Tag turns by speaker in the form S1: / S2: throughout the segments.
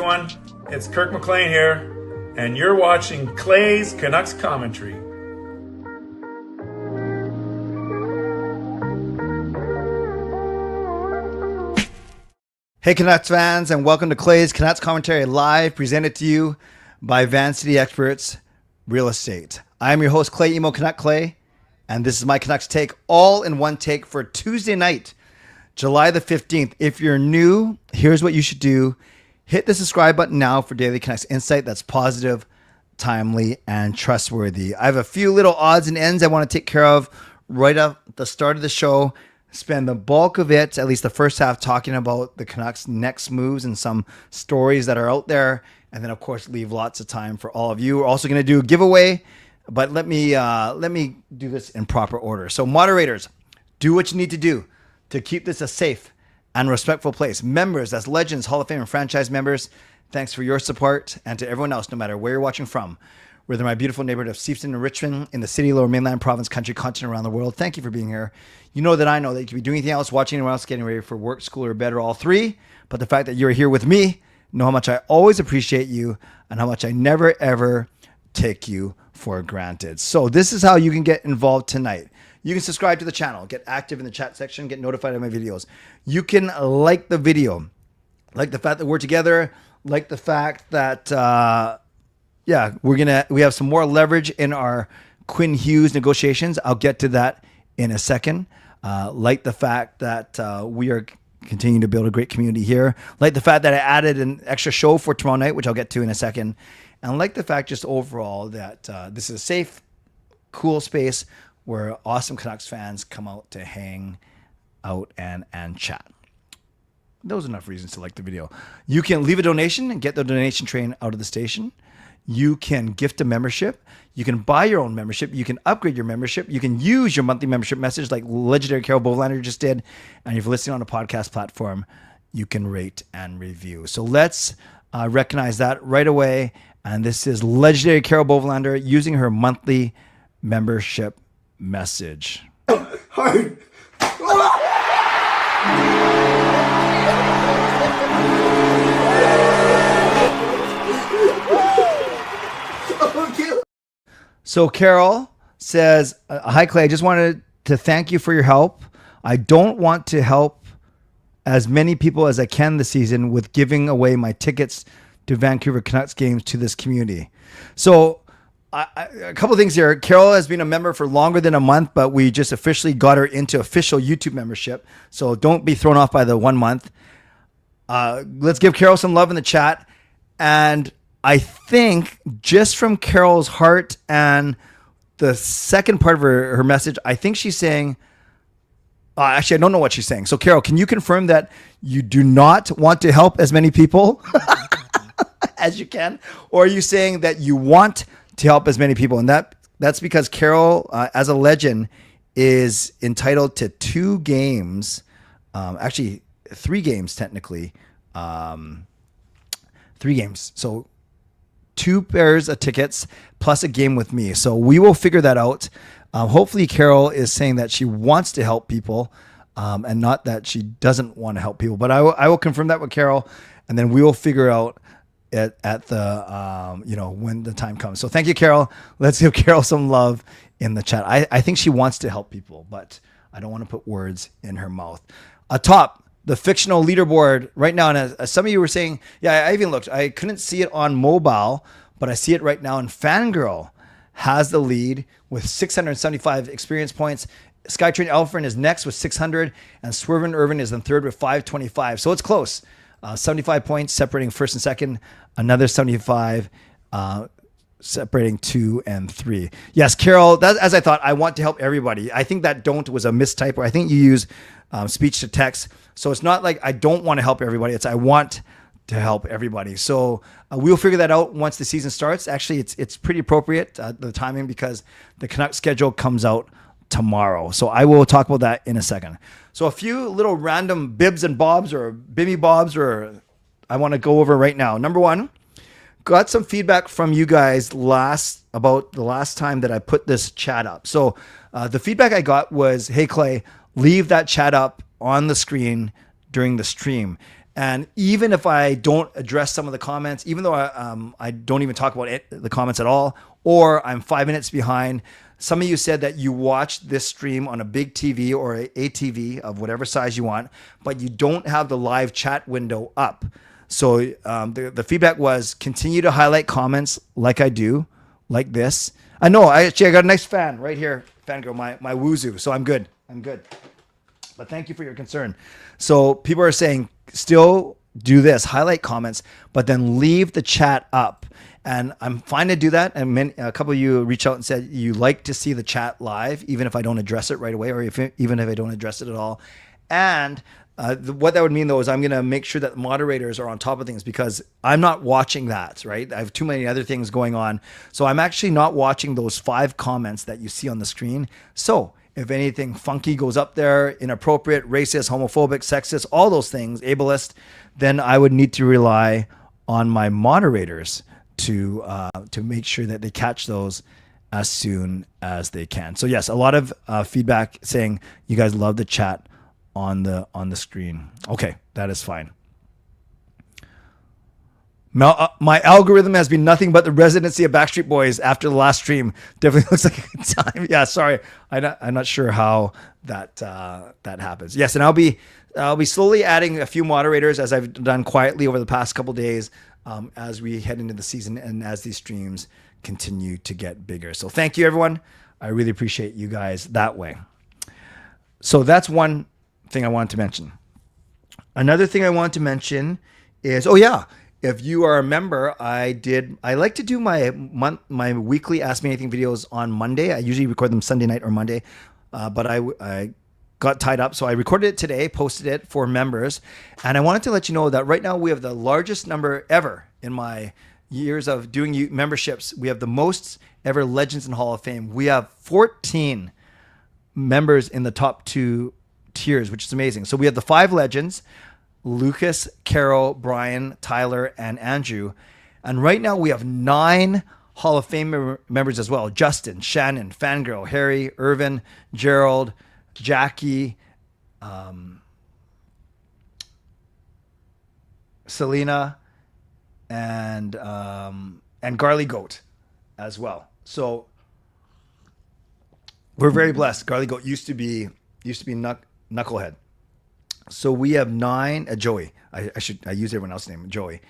S1: everyone. It's Kirk McLean here, and you're watching Clay's Canucks Commentary.
S2: Hey Canucks fans, and welcome to Clay's Canucks Commentary Live, presented to you by Van City Experts Real Estate. I am your host, Clay Emo Canuck Clay, and this is my Canucks take, all in one take for Tuesday night, July the 15th. If you're new, here's what you should do. Hit the subscribe button now for daily Canucks insight that's positive, timely, and trustworthy. I have a few little odds and ends I want to take care of right at the start of the show. Spend the bulk of it, at least the first half, talking about the Canucks' next moves and some stories that are out there. And then, of course, leave lots of time for all of you. We're also going to do a giveaway, but let me do this in proper order. So, moderators, do what you need to do to keep this a safe and respectful place. Members, that's Legends, Hall of Fame, and franchise members, thanks for your support. And to everyone else, no matter where you're watching from, whether my beautiful neighborhood of Seafton and Richmond, in the city, lower mainland, province, country, continent, around the world, thank you for being here. You know that I know that you could be doing anything else, watching anyone else, getting ready for work, school, or bed, or all three. But the fact that you're here with me, know how much I always appreciate you and how much I never, ever take you for granted. So this is how you can get involved tonight. You can subscribe to the channel, get active in the chat section, get notified of my videos. You can like the video, like the fact that we're together, like the fact that... we have some more leverage in our Quinn Hughes negotiations. I'll get to that in a second. Like the fact that we are continuing to build a great community here. Like the fact that I added an extra show for tomorrow night, which I'll get to in a second. And like the fact just overall that this is a safe, cool space where awesome Canucks fans come out to hang out and chat. Those are enough reasons to like the video. You can leave a donation and get the donation train out of the station. You can gift a membership. You can buy your own membership. You can upgrade your membership. You can use your monthly membership message like legendary Carol Bovenlander just did. And if you're listening on a podcast platform, you can rate and review. So let's recognize that right away. And this is legendary Carol Bovenlander using her monthly membership message.
S3: Hard.
S2: So Carol says, hi Clay, I just wanted to thank you for your help. I don't want to help as many people as I can this season with giving away my tickets to Vancouver Canucks games to this community. So a couple of things here. Carol has been a member for longer than a month, but we just officially got her into official YouTube membership. So don't be thrown off by the 1 month. Let's give Carol some love in the chat. And I think just from Carol's heart and the second part of her message, I think she's saying, actually, I don't know what she's saying. So Carol, can you confirm that you do not want to help as many people as you can? Or are you saying that you want to help as many people? And that's because Carol, as a legend, is entitled to 2 games, actually 3 games technically, 3 games. So 2 pairs of tickets plus a game with me. So we will figure that out. Hopefully Carol is saying that she wants to help people and not that she doesn't want to help people. But I will confirm that with Carol, and then we will figure out at the, when the time comes. So thank you, Carol. Let's give Carol some love in the chat. I think she wants to help people, but I don't want to put words in her mouth. Atop the fictional leaderboard right now, and as some of you were saying, yeah, I even looked. I couldn't see it on mobile, but I see it right now. And Fangirl has the lead with 675 experience points. Skytrain Alfred is next with 600, and Swervin Irvin is in third with 525. So it's close. 75 points separating first and second. Another 75 separating 2 and 3. Yes, Carol, as I thought, I want to help everybody. I think that don't was a mistype, or I think you use speech to text. So it's not like I don't want to help everybody. It's I want to help everybody. So we'll figure that out once the season starts. Actually, it's pretty appropriate, the timing, because the Canucks schedule comes out tomorrow. So I will talk about that in a second. So a few little random bibs and bobs or bibby bobs I want to go over right now. Number 1, got some feedback from you guys about the last time that I put this chat up. So the feedback I got was, hey Clay, leave that chat up on the screen during the stream. And even if I don't address some of the comments, even though I don't even talk about the comments at all, or I'm 5 minutes behind, some of you said that you watched this stream on a big TV or a TV of whatever size you want, but you don't have the live chat window up. So the feedback was continue to highlight comments like I do, like this. I know, I got a nice fan right here, fangirl, my Wuzu. So I'm good. But thank you for your concern. So people are saying still do this, highlight comments, but then leave the chat up. And I'm fine to do that. And a couple of you reached out and said you like to see the chat live, even if I don't address it right away, or even if I don't address it at all. And what that would mean, though, is I'm going to make sure that moderators are on top of things because I'm not watching that, right? I have too many other things going on. So I'm actually not watching those 5 comments that you see on the screen. So if anything funky goes up there, inappropriate, racist, homophobic, sexist, all those things, ableist, then I would need to rely on my moderators to make sure that they catch those as soon as they can. So yes, a lot of feedback saying you guys love the chat on the screen. Okay, that is fine. My algorithm has been nothing but the residency of Backstreet Boys after the last stream. Definitely looks like a good time. Yeah, sorry, I'm not sure how that happens. Yes, and I'll be slowly adding a few moderators as I've done quietly over the past couple days as we head into the season and as these streams continue to get bigger. So thank you, everyone. I really appreciate you guys that way. So that's one thing I wanted to mention. Another thing I want to mention is, if you are a member, I like to do my weekly Ask Me Anything videos on Monday. I usually record them Sunday night or Monday, but I got tied up. So I recorded it today, posted it for members. And I wanted to let you know that right now we have the largest number ever in my years of doing memberships. We have the most ever Legends in Hall of Fame. We have 14 members in the top 2 tiers, which is amazing. So we have the 5 legends, Lucas, Carol, Brian, Tyler, and Andrew. And right now we have 9 Hall of Fame members as well. Justin, Shannon, Fangirl, Harry, Irvin, Gerald, Jackie, Selena, and Garly Goat as well. So we're very blessed. Garly Goat used to be Knucklehead. So we have 9, Joey. I use everyone else's name, Joey.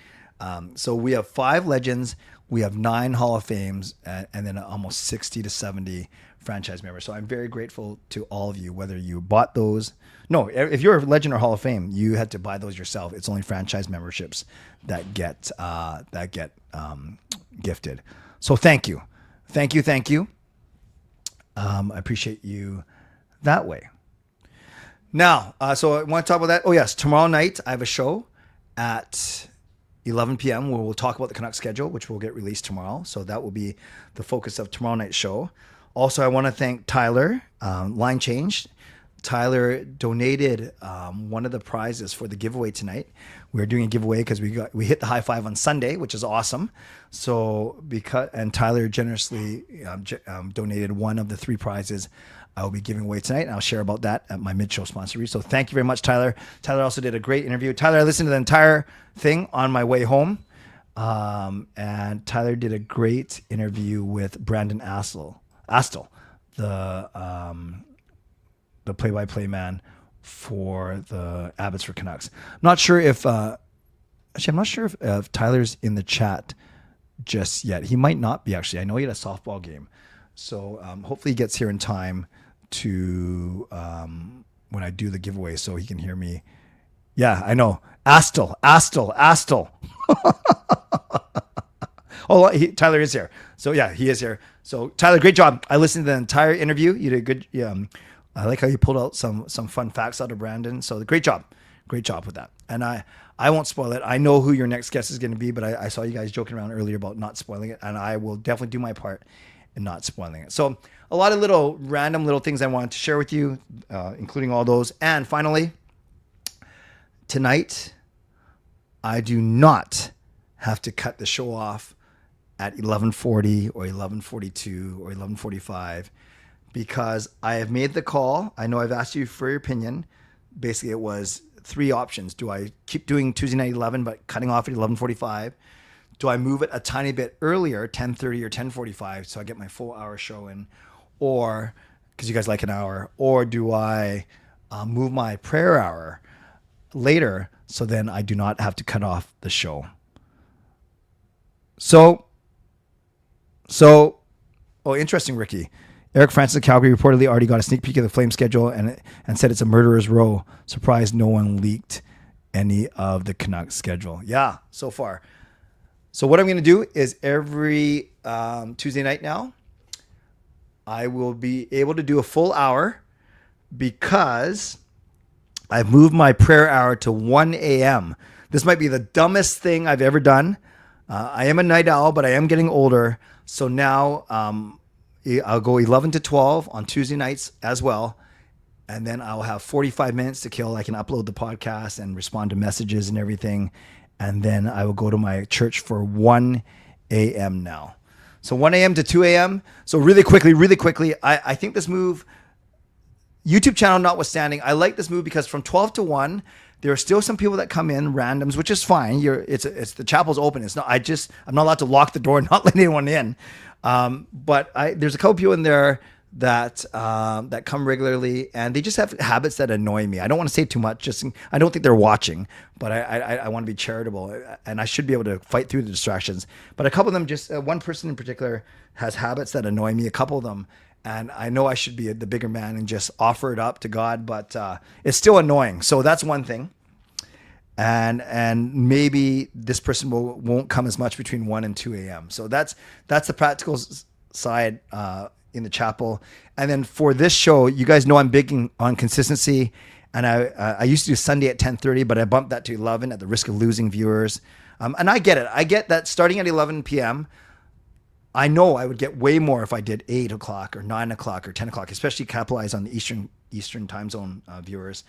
S2: So we have 5 legends. We have 9 Hall of Fames, and then almost 60 to 70 franchise members. So I'm very grateful to all of you, whether you bought those. No, if you're a legend or Hall of Fame, you had to buy those yourself. It's only franchise memberships that get gifted. So thank you. I appreciate you that way. Now, so I want to talk about that. Oh, yes. Tomorrow night, I have a show at 11 p.m. where we'll talk about the Canuck schedule, which will get released tomorrow. So that will be the focus of tomorrow night's show. Also, I want to thank Tyler, Line Change. Tyler donated one of the prizes for the giveaway tonight. We're doing a giveaway because we hit the high 5 on Sunday, which is awesome. So and Tyler generously donated one of the 3 prizes I will be giving away tonight, and I'll share about that at my mid-show sponsory. So thank you very much, Tyler. Tyler also did a great interview. Tyler, I listened to the entire thing on my way home, and Tyler did a great interview with Brandon Astle, the play-by-play man for the Abbotsford Canucks. Not sure if Tyler's in the chat just yet. He might not be, actually. I know he had a softball game. So hopefully he gets here in time to when I do the giveaway so he can hear me. Yeah, I know. Astle. Tyler is here. So yeah, he is here. So Tyler, great job. I listened to the entire interview. You did good. I like how you pulled out some fun facts out of Brandon. So great job with that. And I won't spoil it. I know who your next guest is going to be, but I saw you guys joking around earlier about not spoiling it, and I will definitely do my part in not spoiling it. So a lot of random little things I wanted to share with you, including all those. And finally, tonight, I do not have to cut the show off at 11:40 or 11:42 or 11:45 because I have made the call. I know I've asked you for your opinion. Basically, it was three options. Do I keep doing Tuesday night 11 but cutting off at 11:45? Do I move it a tiny bit earlier, 10:30 or 10:45, so I get my full hour show in? Or, because you guys like an hour, or do I move my prayer hour later so then I do not have to cut off the show? So, interesting, Ricky. Eric Francis of Calgary reportedly already got a sneak peek of the Flame schedule and said it's a murderer's row. Surprised no one leaked any of the Canucks schedule. Yeah, so far. So what I'm going to do is every Tuesday night now, I will be able to do a full hour because I've moved my prayer hour to 1 a.m. This might be the dumbest thing I've ever done. I am a night owl, but I am getting older. So now I'll go 11 to 12 on Tuesday nights as well. And then I'll have 45 minutes to kill. I can upload the podcast and respond to messages and everything. And then I will go to my church for 1 a.m. now. So 1 a.m. to 2 a.m. So really quickly, I think this move, YouTube channel notwithstanding, I like this move because from 12 to 1, there are still some people that come in, randoms, which is fine. It's the chapel's open. It's not. I'm not allowed to lock the door and not let anyone in. But there's a couple people in there that come regularly, and they just have habits that annoy me. I don't want to say too much. I don't think they're watching, but I want to be charitable, and I should be able to fight through the distractions. But a couple of them, just one person in particular, has habits that annoy me. A couple of them. And I know I should be the bigger man and just offer it up to God, but it's still annoying. So that's one thing. And maybe this person won't come as much between 1 and 2 a.m. So that's the practical side in the chapel. And then for this show, you guys know I'm big on consistency. And I used to do Sunday at 10:30, but I bumped that to 11 at the risk of losing viewers. And I get it. I get that starting at 11 p.m., I know I would get way more if I did 8 o'clock or 9 o'clock or 10 o'clock, especially capitalize on the Eastern time zone viewers.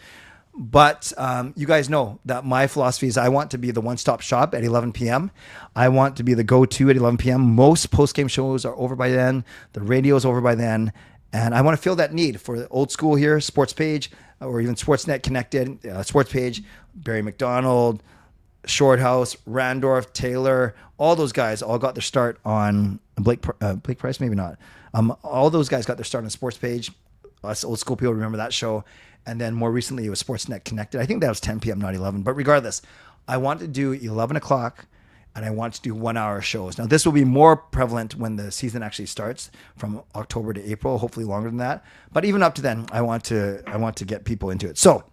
S2: But you guys know that my philosophy is I want to be the one-stop shop at 11 p.m. I want to be the go-to at 11 p.m. Most post-game shows are over by then. The radio's over by then. And I want to fill that need for the old school here, Sports Page, or even Sportsnet Connected, Sports Page, Barry McDonald, Shorthouse, Randorf, Taylor, all those guys all got their start on Blake Price, maybe not. All those guys got their start on Sports Page. Us old school people remember that show. And then more recently, it was Sportsnet Connected. I think that was 10 p.m., not 11. But regardless, I want to do 11 o'clock, and I want to do 1 hour shows. Now, this will be more prevalent when the season actually starts from October to April, hopefully longer than that. But even up to then, I want to get people into it. So,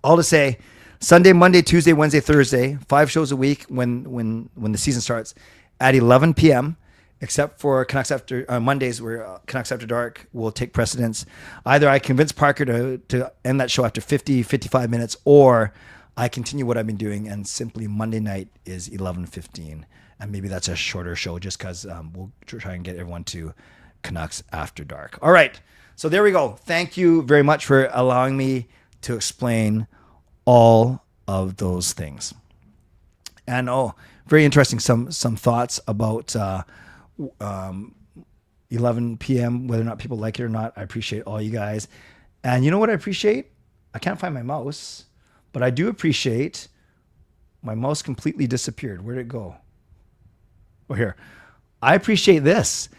S2: all to say, Sunday, Monday, Tuesday, Wednesday, Thursday, 5 shows a week when the season starts at 11 p.m., except for Canucks after Mondays, where Canucks After Dark will take precedence. Either I convince Parker to end that show after 55 minutes, or I continue what I've been doing, and simply Monday night is 11:15. And maybe that's a shorter show just because we'll try and get everyone to Canucks After Dark. All right. So there we go. Thank you very much for allowing me to explain all of those things. And very interesting. Some thoughts about 11 p.m., whether or not people like it or not. I appreciate all you guys. And you know what I appreciate? I can't find my mouse, but I do appreciate my mouse completely disappeared. Where'd it go? Oh, here. I appreciate this.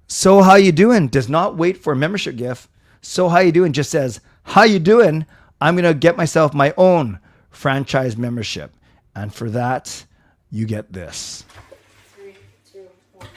S2: So how you doing? Does not wait for a membership gift. So how you doing just says, how you doing? I'm going to get myself my own franchise membership. And for that, you get this.
S3: 3, 2, 1.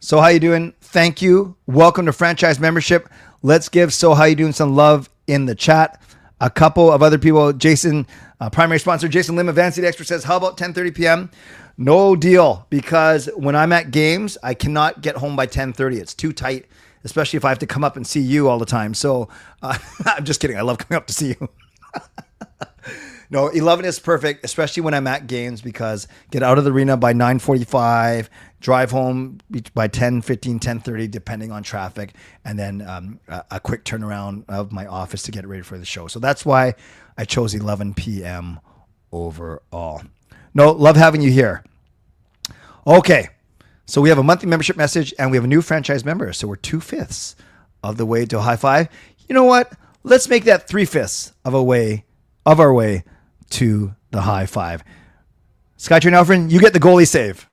S2: So how you doing? Thank you. Welcome to franchise membership. Let's give So How You Doing some love in the chat. A couple of other people, Jason, primary sponsor, Jason Lim, Advanced Seat Expert says, how about 10:30 p.m.? No deal, because when I'm at games, I cannot get home by 10:30. It's too tight, especially if I have to come up and see you all the time. So I'm just kidding. I love coming up to see you. No, 11 is perfect, especially when I'm at games, because get out of the arena by 9:45, drive home by 10:15, 10:30, depending on traffic, and then a quick turnaround of my office to get ready for the show. So that's why I chose 11 p.m. overall. No, love having you here. Okay. So we have a monthly membership message and we have a new franchise member. So we're 2/5 of the way to a high five. You know what? Let's make that 3/5 of our way to the high five. Skytrain Alfred, you get the goalie save.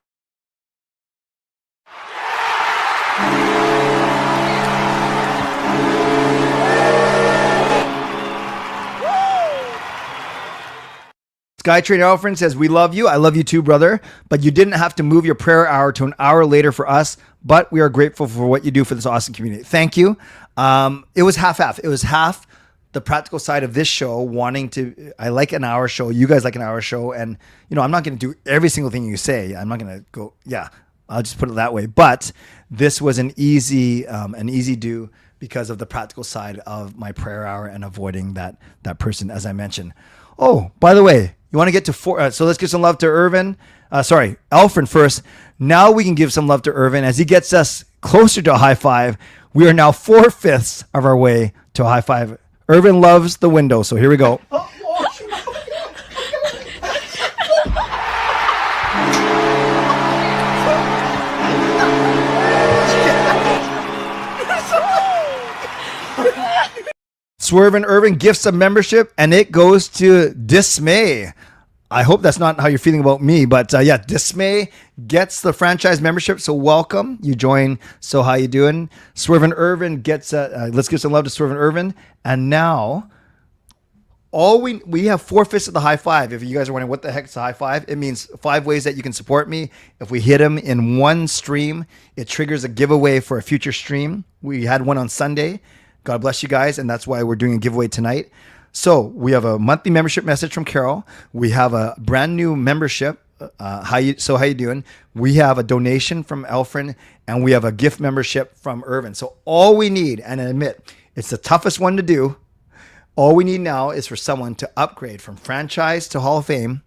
S2: Skytrain Alfred says, we love you. I love you too, brother. But you didn't have to move your prayer hour to an hour later for us. But we are grateful for what you do for this awesome community. Thank you. It was half-half. It was half the practical side of this show, wanting to, I like an hour show. You guys like an hour show. And, you know, I'm not going to do every single thing you say. I'm not going to go, yeah, I'll just put it that way. But this was an easy do because of the practical side of my prayer hour and avoiding that person, as I mentioned. Oh, by the way, you want to get to four. So let's give some love to Alfred first. Now we can give some love to Irvin as he gets us closer to a high five. We are now 4/5 of our way to a high five. Irvin loves the window. So here we go. Swerve and Irvin gifts a membership, and it goes to Dismay. I hope that's not how you're feeling about me, but yeah, Dismay gets the franchise membership, so welcome. You join. So how you doing? Swerve and Irvin gets. Let's give some love to Swerve and Irvin, and now we have 4/5 of the high five. If you guys are wondering what the heck is a high five, it means 5 ways that you can support me. If we hit them in one stream, it triggers a giveaway for a future stream. We had one on Sunday. God bless you guys, and that's why we're doing a giveaway tonight. So we have a monthly membership message from Carol. We have a brand new membership. How you doing? We have a donation from Alfred, and we have a gift membership from Irvin. So all we need, and I admit it's the toughest one to do. All we need now is for someone to upgrade from franchise to Hall of Fame,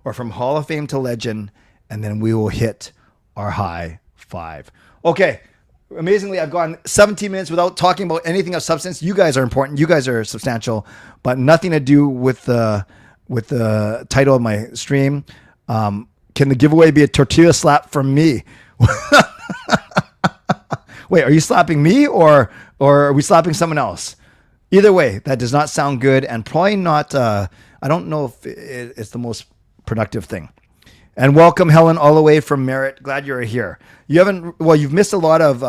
S2: or from Hall of Fame to Legend, and then we will hit our high five. Okay. Amazingly, I've gone 17 minutes without talking about anything of substance. You guys are important. You guys are substantial, but nothing to do with the title of my stream. Can the giveaway be a tortilla slap from me? Wait, are you slapping me or are we slapping someone else? Either way, that does not sound good and probably not. I don't know if it's the most productive thing. And welcome, Helen, all the way from Merritt. Glad you're here. You've missed a lot of,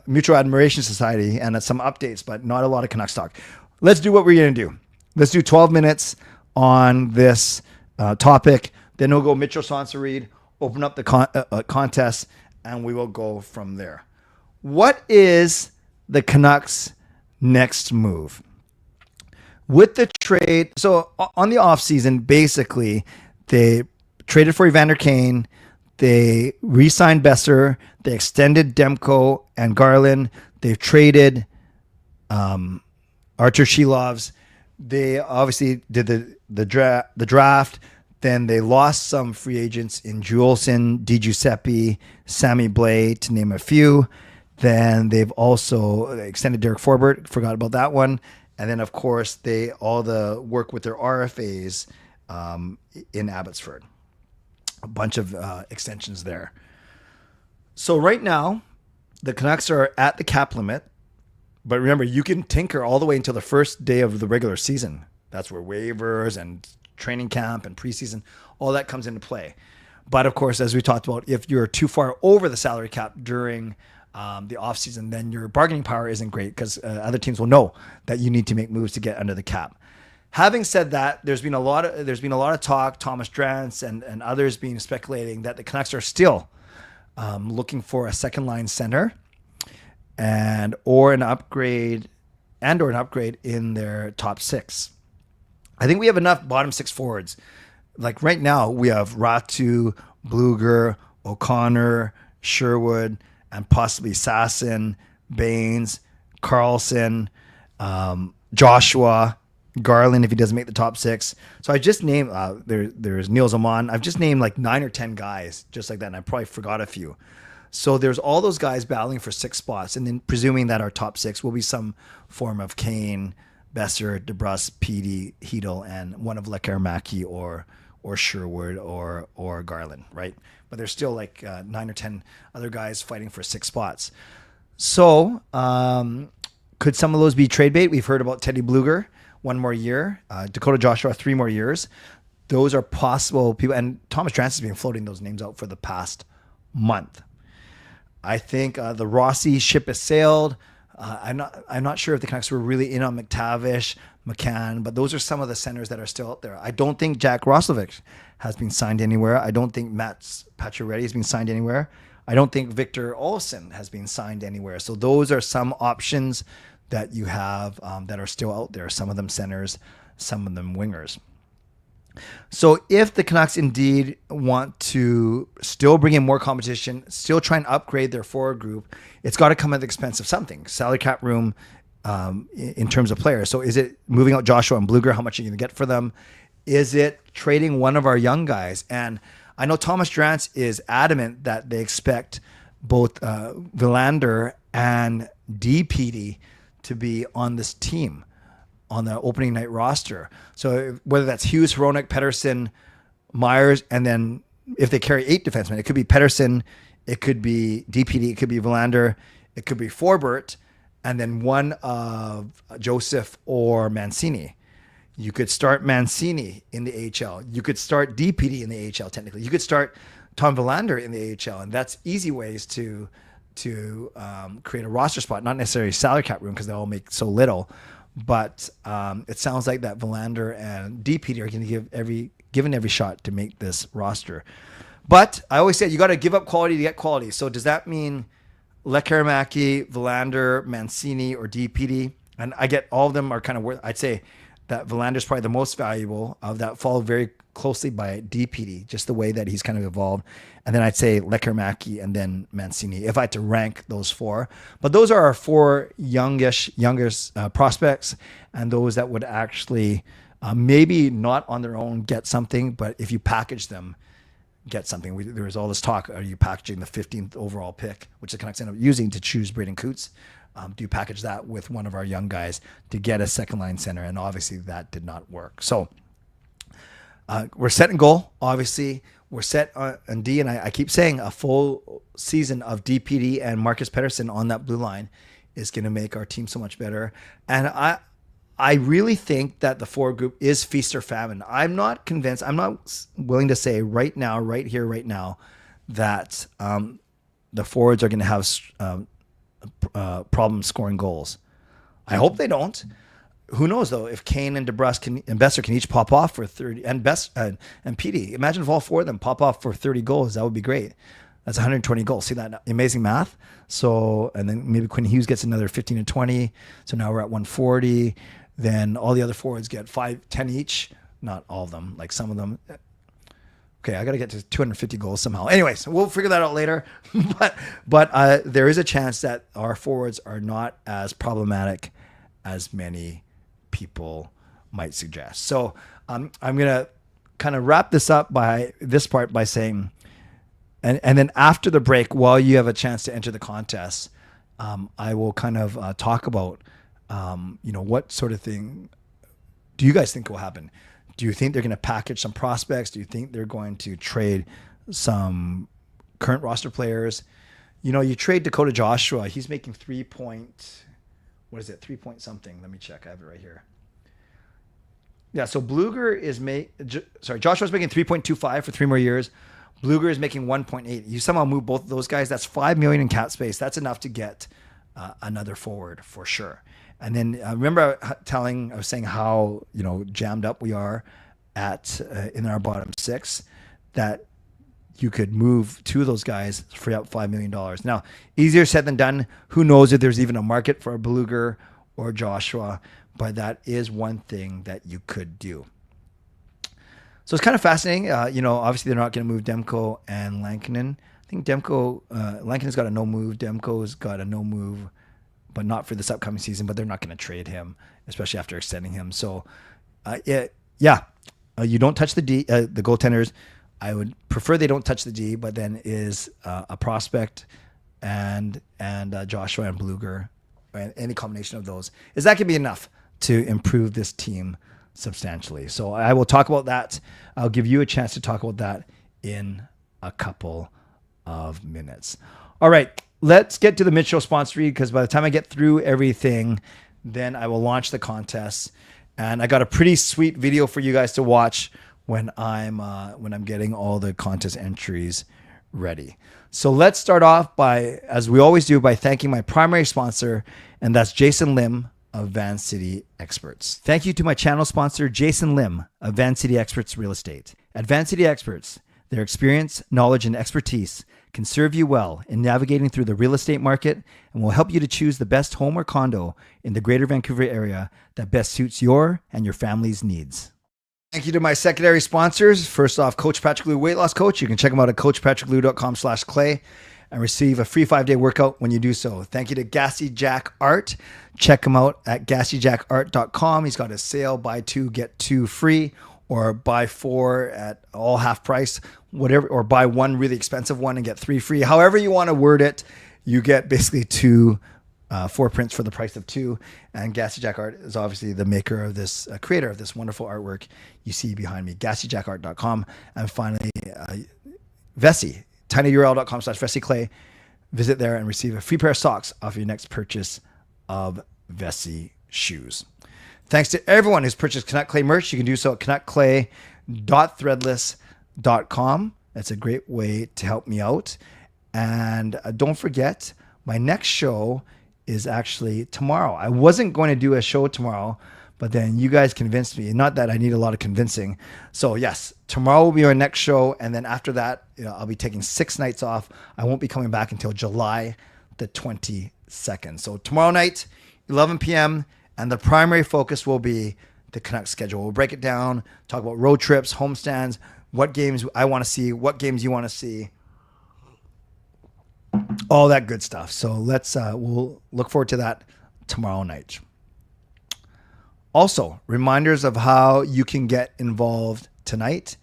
S2: Mutual Admiration Society and some updates, but not a lot of Canucks talk. Let's do what we're going to do. Let's do 12 minutes on this topic. Then we'll go Mitchell Sansa-Reid, open up the contest, and we will go from there. What is the Canucks' next move? With the trade, so on the offseason, basically, they traded for Evander Kane. They re-signed Besser. They extended Demko and Garland. They've traded Arturs Silovs. They obviously did the draft. Then they lost some free agents in Juleson, Di Giuseppe, Sammy Blais, to name a few. Then they've also extended Derek Forbort. Forgot about that one. And then, of course, all the work with their RFAs in Abbotsford. A bunch of extensions there. So right now, the Canucks are at the cap limit. But remember, you can tinker all the way until the first day of the regular season. That's where waivers and training camp and preseason, all that comes into play. But of course, as we talked about, if you're too far over the salary cap during the offseason, then your bargaining power isn't great because other teams will know that you need to make moves to get under the cap. Having said that, there's been a lot of talk, Thomas Drance and others being speculating that the Canucks are still looking for a second line center or an upgrade in their top six. I think we have enough bottom six forwards. Like right now, we have Ratu, Bluger, O'Connor, Sherwood, and possibly Sasson, Baines, Carlson, Joshua, Garland if he doesn't make the top six. So I just named there's Niels Amon. I've just named like 9 or 10 guys just like that, and I probably forgot a few. So there's all those guys battling for 6 spots, and then presuming that our top 6 will be some form of Kane, Besser, DeBrus, Petey, Hedel, and one of Lekkerimäki or or Sherwood or Garland, right? But there's still like 9 or 10 other guys fighting for 6 spots. So could some of those be trade bait? We've heard about Teddy Bluger, 1 more year. Dakota Joshua, 3 more years. Those are possible people. And Thomas Drance has been floating those names out for the past month. I think the Rossi ship has sailed. I'm not sure if the Canucks were really in on McTavish, McCann, but those are some of the centers that are still out there. I don't think Jack Roslovic has been signed anywhere. I don't think Matt Pacioretty has been signed anywhere. I don't think Victor Olsen has been signed anywhere. So those are some options that you have that are still out there. Some of them centers, some of them wingers. So if the Canucks indeed want to still bring in more competition, still try and upgrade their forward group, it's got to come at the expense of something. Salary cap room in terms of players. So is it moving out Joshua and Bluger? How much are you going to get for them? Is it trading one of our young guys? And I know Thomas Drance is adamant that they expect both Bovenlander and DPD to be on this team, on the opening night roster. So whether that's Hughes, Hronik, Pettersson, Myers, and then if they carry 8 defensemen, it could be Pettersson, it could be DPD, it could be Bovenlander, it could be Forbert, and then one of Joseph or Mancini. You could start Mancini in the AHL. You could start DPD in the AHL technically. You could start Tom Bovenlander in the AHL, and that's easy ways to create a roster spot, not necessarily salary cap room because they all make so little. But it sounds like that Bovenlander and DPD are going to give given every shot to make this roster. But I always say you got to give up quality to get quality. So does that mean Lekkerimaki, Bovenlander, Mancini, or DPD? And I get all of them are kind of worth. I'd say that Bovenlander is probably the most valuable of that, followed very closely by DPD, just the way that he's kind of evolved. And then I'd say Lekkerimaki and then Mancini, if I had to rank those 4. But those are our 4 youngest prospects, and those that would actually maybe not on their own get something, but if you package them, get something. There was all this talk, are you packaging the 15th overall pick, which the Canucks end up using to choose Braden Coots? Do you package that with one of our young guys to get a second line center? And obviously that did not work. So we're set in goal. Obviously we're set on D, and I keep saying a full season of DPD and Marcus Pettersson on that blue line is going to make our team so much better. And I really think that the forward group is feast or famine. I'm not convinced. I'm not willing to say right now, right here, right now, that the forwards are going to have problems scoring goals. I hope they don't. Who knows though? If Kane and DeBrusque and Besser can each pop off for 30, and PD, imagine if all 4 of them pop off for 30 goals. That would be great. That's 120 goals. See that amazing math? So, and then maybe Quinn Hughes gets another 15 to 20. So now we're at 140. Then all the other forwards get 5, 10 each. Not all of them, like some of them. Okay, I got to get to 250 goals somehow. Anyways, we'll figure that out later. but there is a chance that our forwards are not as problematic as many people might suggest. So I'm going to kind of wrap this up by this part by saying, and then after the break, while you have a chance to enter the contest, I will kind of talk about, what sort of thing do you guys think will happen? Do you think they're going to package some prospects? Do you think they're going to trade some current roster players? You trade Dakota Joshua. He's making 3 point something. Let me check. I have it right here. Yeah, so Bluger is Joshua's making 3.25 for 3 more years. Bluger is making 1.8. You somehow move both of those guys. That's $5 million in cap space. That's enough to get another forward for sure. And then remember I was saying how, jammed up we are in our bottom 6, that you could move 2 of those guys, free up $5 million. Now, easier said than done. Who knows if there's even a market for a Bluger or Joshua, but that is one thing that you could do. So it's kind of fascinating. Obviously they're not going to move Demko and Lankinen. I think Lankinen's got a no move. Demko's got a no move, but not for this upcoming season, but they're not going to trade him, especially after extending him. So, you don't touch the goaltenders. I would prefer they don't touch the D, but then is a prospect and Joshua and Bluger, and any combination of those. Is that can be enough to improve this team substantially. So I will talk about that. I'll give you a chance to talk about that in a couple of minutes. All right, let's get to the mid-show sponsor read, because by the time I get through everything, then I will launch the contest. And I got a pretty sweet video for you guys to watch when I'm getting all the contest entries ready. So let's start off by, as we always do, by thanking my primary sponsor, and that's Jason Lim of Van City Experts. Thank you to my channel sponsor, Jason Lim of Van City Experts Real Estate. At Van City Experts, their experience, knowledge, and expertise can serve you well in navigating through the real estate market and will help you to choose the best home or condo in the Greater Vancouver area that best suits your and your family's needs. Thank you to my secondary sponsors. First off, Coach Patrick Lou, weight loss coach. You can check him out at coachpatricklou.com/clay and receive a free 5-day workout when you do so. Thank you to Gassy Jack Art. Check him out at gassyjackart.com. He's got a sale, buy 2, get 2 free, or buy 4 at all half price, whatever, or buy 1 really expensive one and get 3 free. However you want to word it, you get basically 2 4 prints for the price of 2. And Gassy Jack Art is obviously the maker of this, creator of this wonderful artwork you see behind me, gassyjackart.com. And finally, Vessi, tinyurl.com/VessiClay. Visit there and receive a free pair of socks off your next purchase of Vessi shoes. Thanks to everyone who's purchased Canuck Clay merch. You can do so at canuckclay.threadless.com. That's a great way to help me out. And don't forget, my next show is actually tomorrow. I wasn't going to do a show tomorrow, but then you guys convinced me. Not that I need a lot of convincing. So yes, tomorrow will be our next show. And then after that, I'll be taking 6 nights off. I won't be coming back until July the 22nd. So tomorrow night, 11 p.m., and the primary focus will be the Canucks schedule. We'll break it down, talk about road trips, homestands, what games I want to see, what games you want to see, all that good stuff. So we'll look forward to that tomorrow night. Also, reminders of how you can get involved tonight.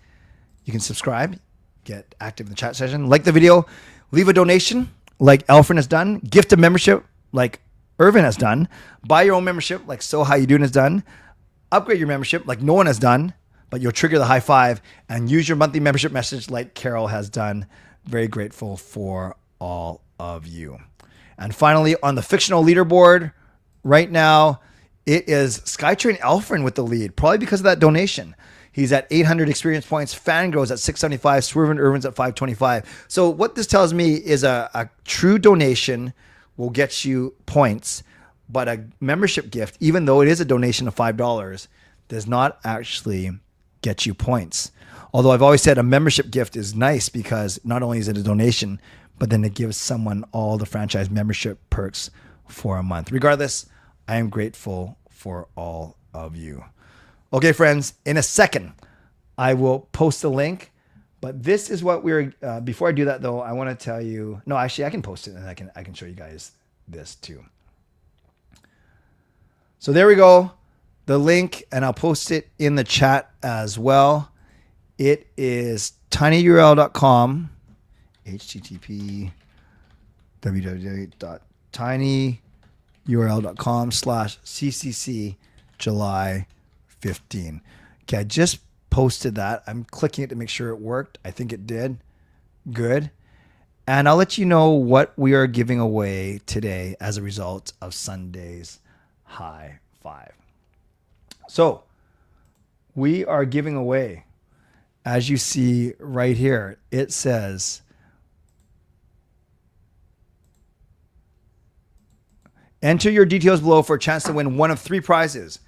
S2: You can subscribe, get active in the chat session, like the video, leave a donation like Alfred has done, gift a membership like Irvin has done, buy your own membership like So How You Doing has done, upgrade your membership like no one has done, but you'll trigger the high five, and use your monthly membership message like Carol has done. Very grateful for all of you. And finally, on the fictional leaderboard right now, it is Skytrain Alfred with the lead, probably because of that donation. He's at 800 experience points. Fangro's at 675. Swervin Irvin's at 525. So what this tells me is a true donation will get you points, but a membership gift, even though it is a donation of $5, does not actually get you points. Although I've always said a membership gift is nice because not only is it a donation, but then it gives someone all the franchise membership perks for a month. Regardless, I am grateful for all of you. Okay, friends, in a second, I will post the link. But this is what before I do that though, I want to tell you, no, actually I can post it and I can show you guys this too. So there we go. The link, and I'll post it in the chat as well. It is tinyurl.com, http www.tinyurl.com/CCC July 15. Okay, I just posted that. I'm clicking it to make sure it worked. I think it did. Good. And I'll let you know what we are giving away today as a result of Sunday's high five. So we are giving away, as you see right here, it says enter your details below for a chance to win one of 3 prizes.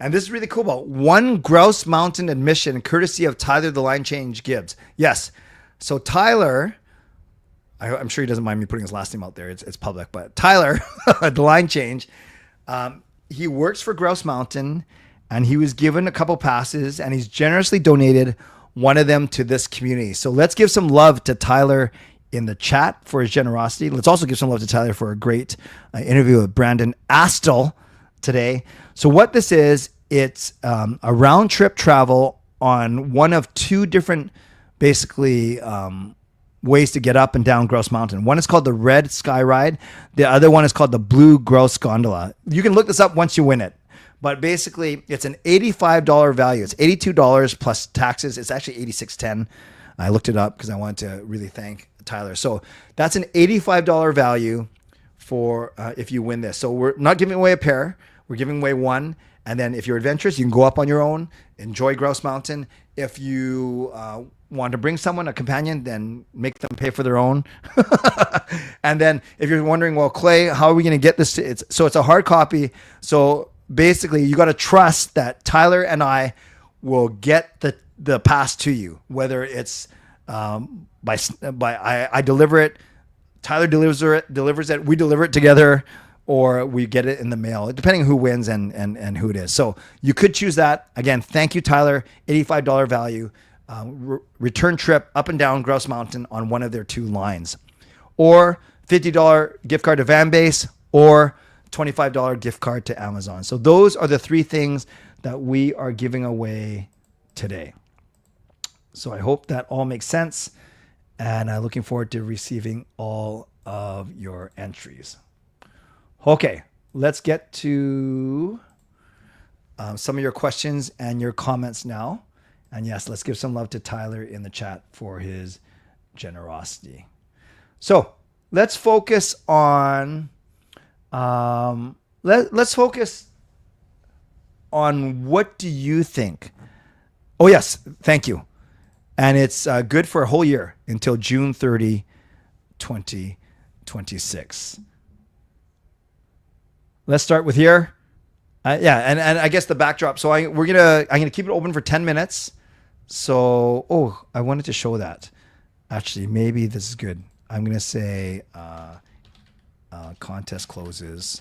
S2: And this is really cool about 1 Grouse Mountain admission, courtesy of Tyler the Line Change Gibbs. Yes. So Tyler, I'm sure he doesn't mind me putting his last name out there. It's public, but Tyler, the Line Change, he works for Grouse Mountain, and he was given a couple passes, and he's generously donated one of them to this community. So let's give some love to Tyler in the chat for his generosity. Let's also give some love to Tyler for a great interview with Brandon Astle today. So what this is, it's a round trip travel on one of 2 different basically ways to get up and down Grouse Mountain. One is called the Red Sky Ride. The other one is called the Blue Grouse Gondola. You can look this up once you win it. But basically, it's an $85 value. It's $82 plus taxes. It's actually $86.10. I looked it up because I wanted to really thank Tyler. So that's an $85 value for if you win this. So we're not giving away a pair. We're giving away one. And then if you're adventurous, you can go up on your own, enjoy Grouse Mountain. If you want to bring someone, a companion, then make them pay for their own. And then if you're wondering, well, Clay, how are we going to get this? It's a hard copy. So basically, you got to trust that Tyler and I will get the pass to you, whether it's I deliver it, Tyler delivers it, we deliver it together, or we get it in the mail, depending who wins and who it is. So you could choose that. Again, thank you, Tyler. $85 value. Return trip up and down Grouse Mountain on one of their two lines. Or $50 gift card to Vanbase, or $25 gift card to Amazon. So those are the three things that we are giving away today. So I hope that all makes sense. And I'm looking forward to receiving all of your entries. Okay, let's get to some of your questions and your comments now. And yes, let's give some love to Tyler in the chat for his generosity. So let's focus on let's focus on what do you think? Oh yes, thank you. And it's good for a whole year until June 30, 2026. Let's start with here. And I guess the backdrop. So I'm gonna keep it open for 10 minutes. So I wanted to show that. Actually, maybe this is good. I'm gonna say contest closes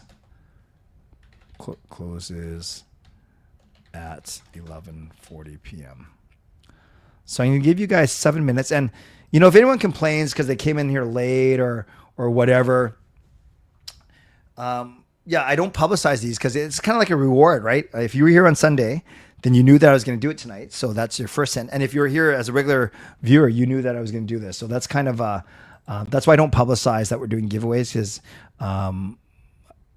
S2: at 11:40 p.m. So I'm going to give you guys 7 minutes. And, if anyone complains because they came in here late or whatever, I don't publicize these because it's kind of like a reward, right? If you were here on Sunday, then you knew that I was going to do it tonight. So that's your first cent. And if you were here as a regular viewer, you knew that I was going to do this. So that's kind of, that's why I don't publicize that we're doing giveaways, because I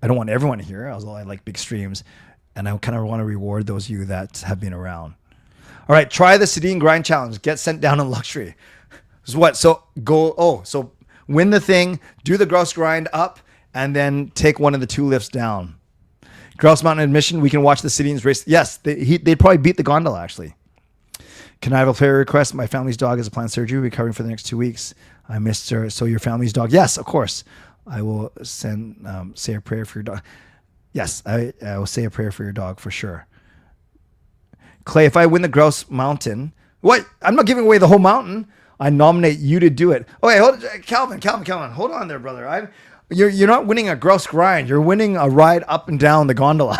S2: don't want everyone to hear, although I like big streams. And I kind of want to reward those of you that have been around. All right, try the Sedin grind challenge. Get sent down in luxury. So win the thing, do the grouse grind up, and then take one of the two lifts down. Grouse Mountain admission, we can watch the Sedin's race. Yes, they'd probably beat the gondola, actually. Can I have a player request? My family's dog has a planned surgery, recovering for the next 2 weeks. I missed her. So your family's dog? Yes, of course. I will say a prayer for your dog. Yes, I will say a prayer for your dog for sure. Clay, if I win the Grouse Mountain, what? I'm not giving away the whole mountain. I nominate you to do it. Okay, Calvin, hold on there, brother. You're not winning a grouse grind. You're winning a ride up and down the gondola.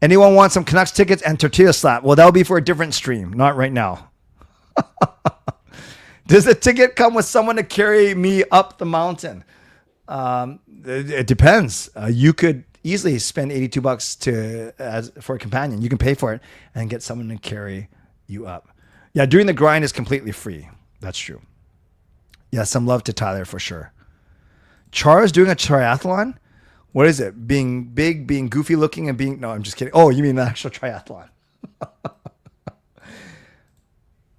S2: Anyone want some Canucks tickets and tortilla slap? Well, that'll be for a different stream, not right now. Does the ticket come with someone to carry me up the mountain? It depends. You could easily spend $82 for a companion. You can pay for it and get someone to carry you up. Yeah, doing the grind is completely free. That's true. Yeah, some love to Tyler for sure. Chara's doing a triathlon? What is it? Being big, being goofy looking, and being... No, I'm just kidding. Oh, you mean the actual triathlon.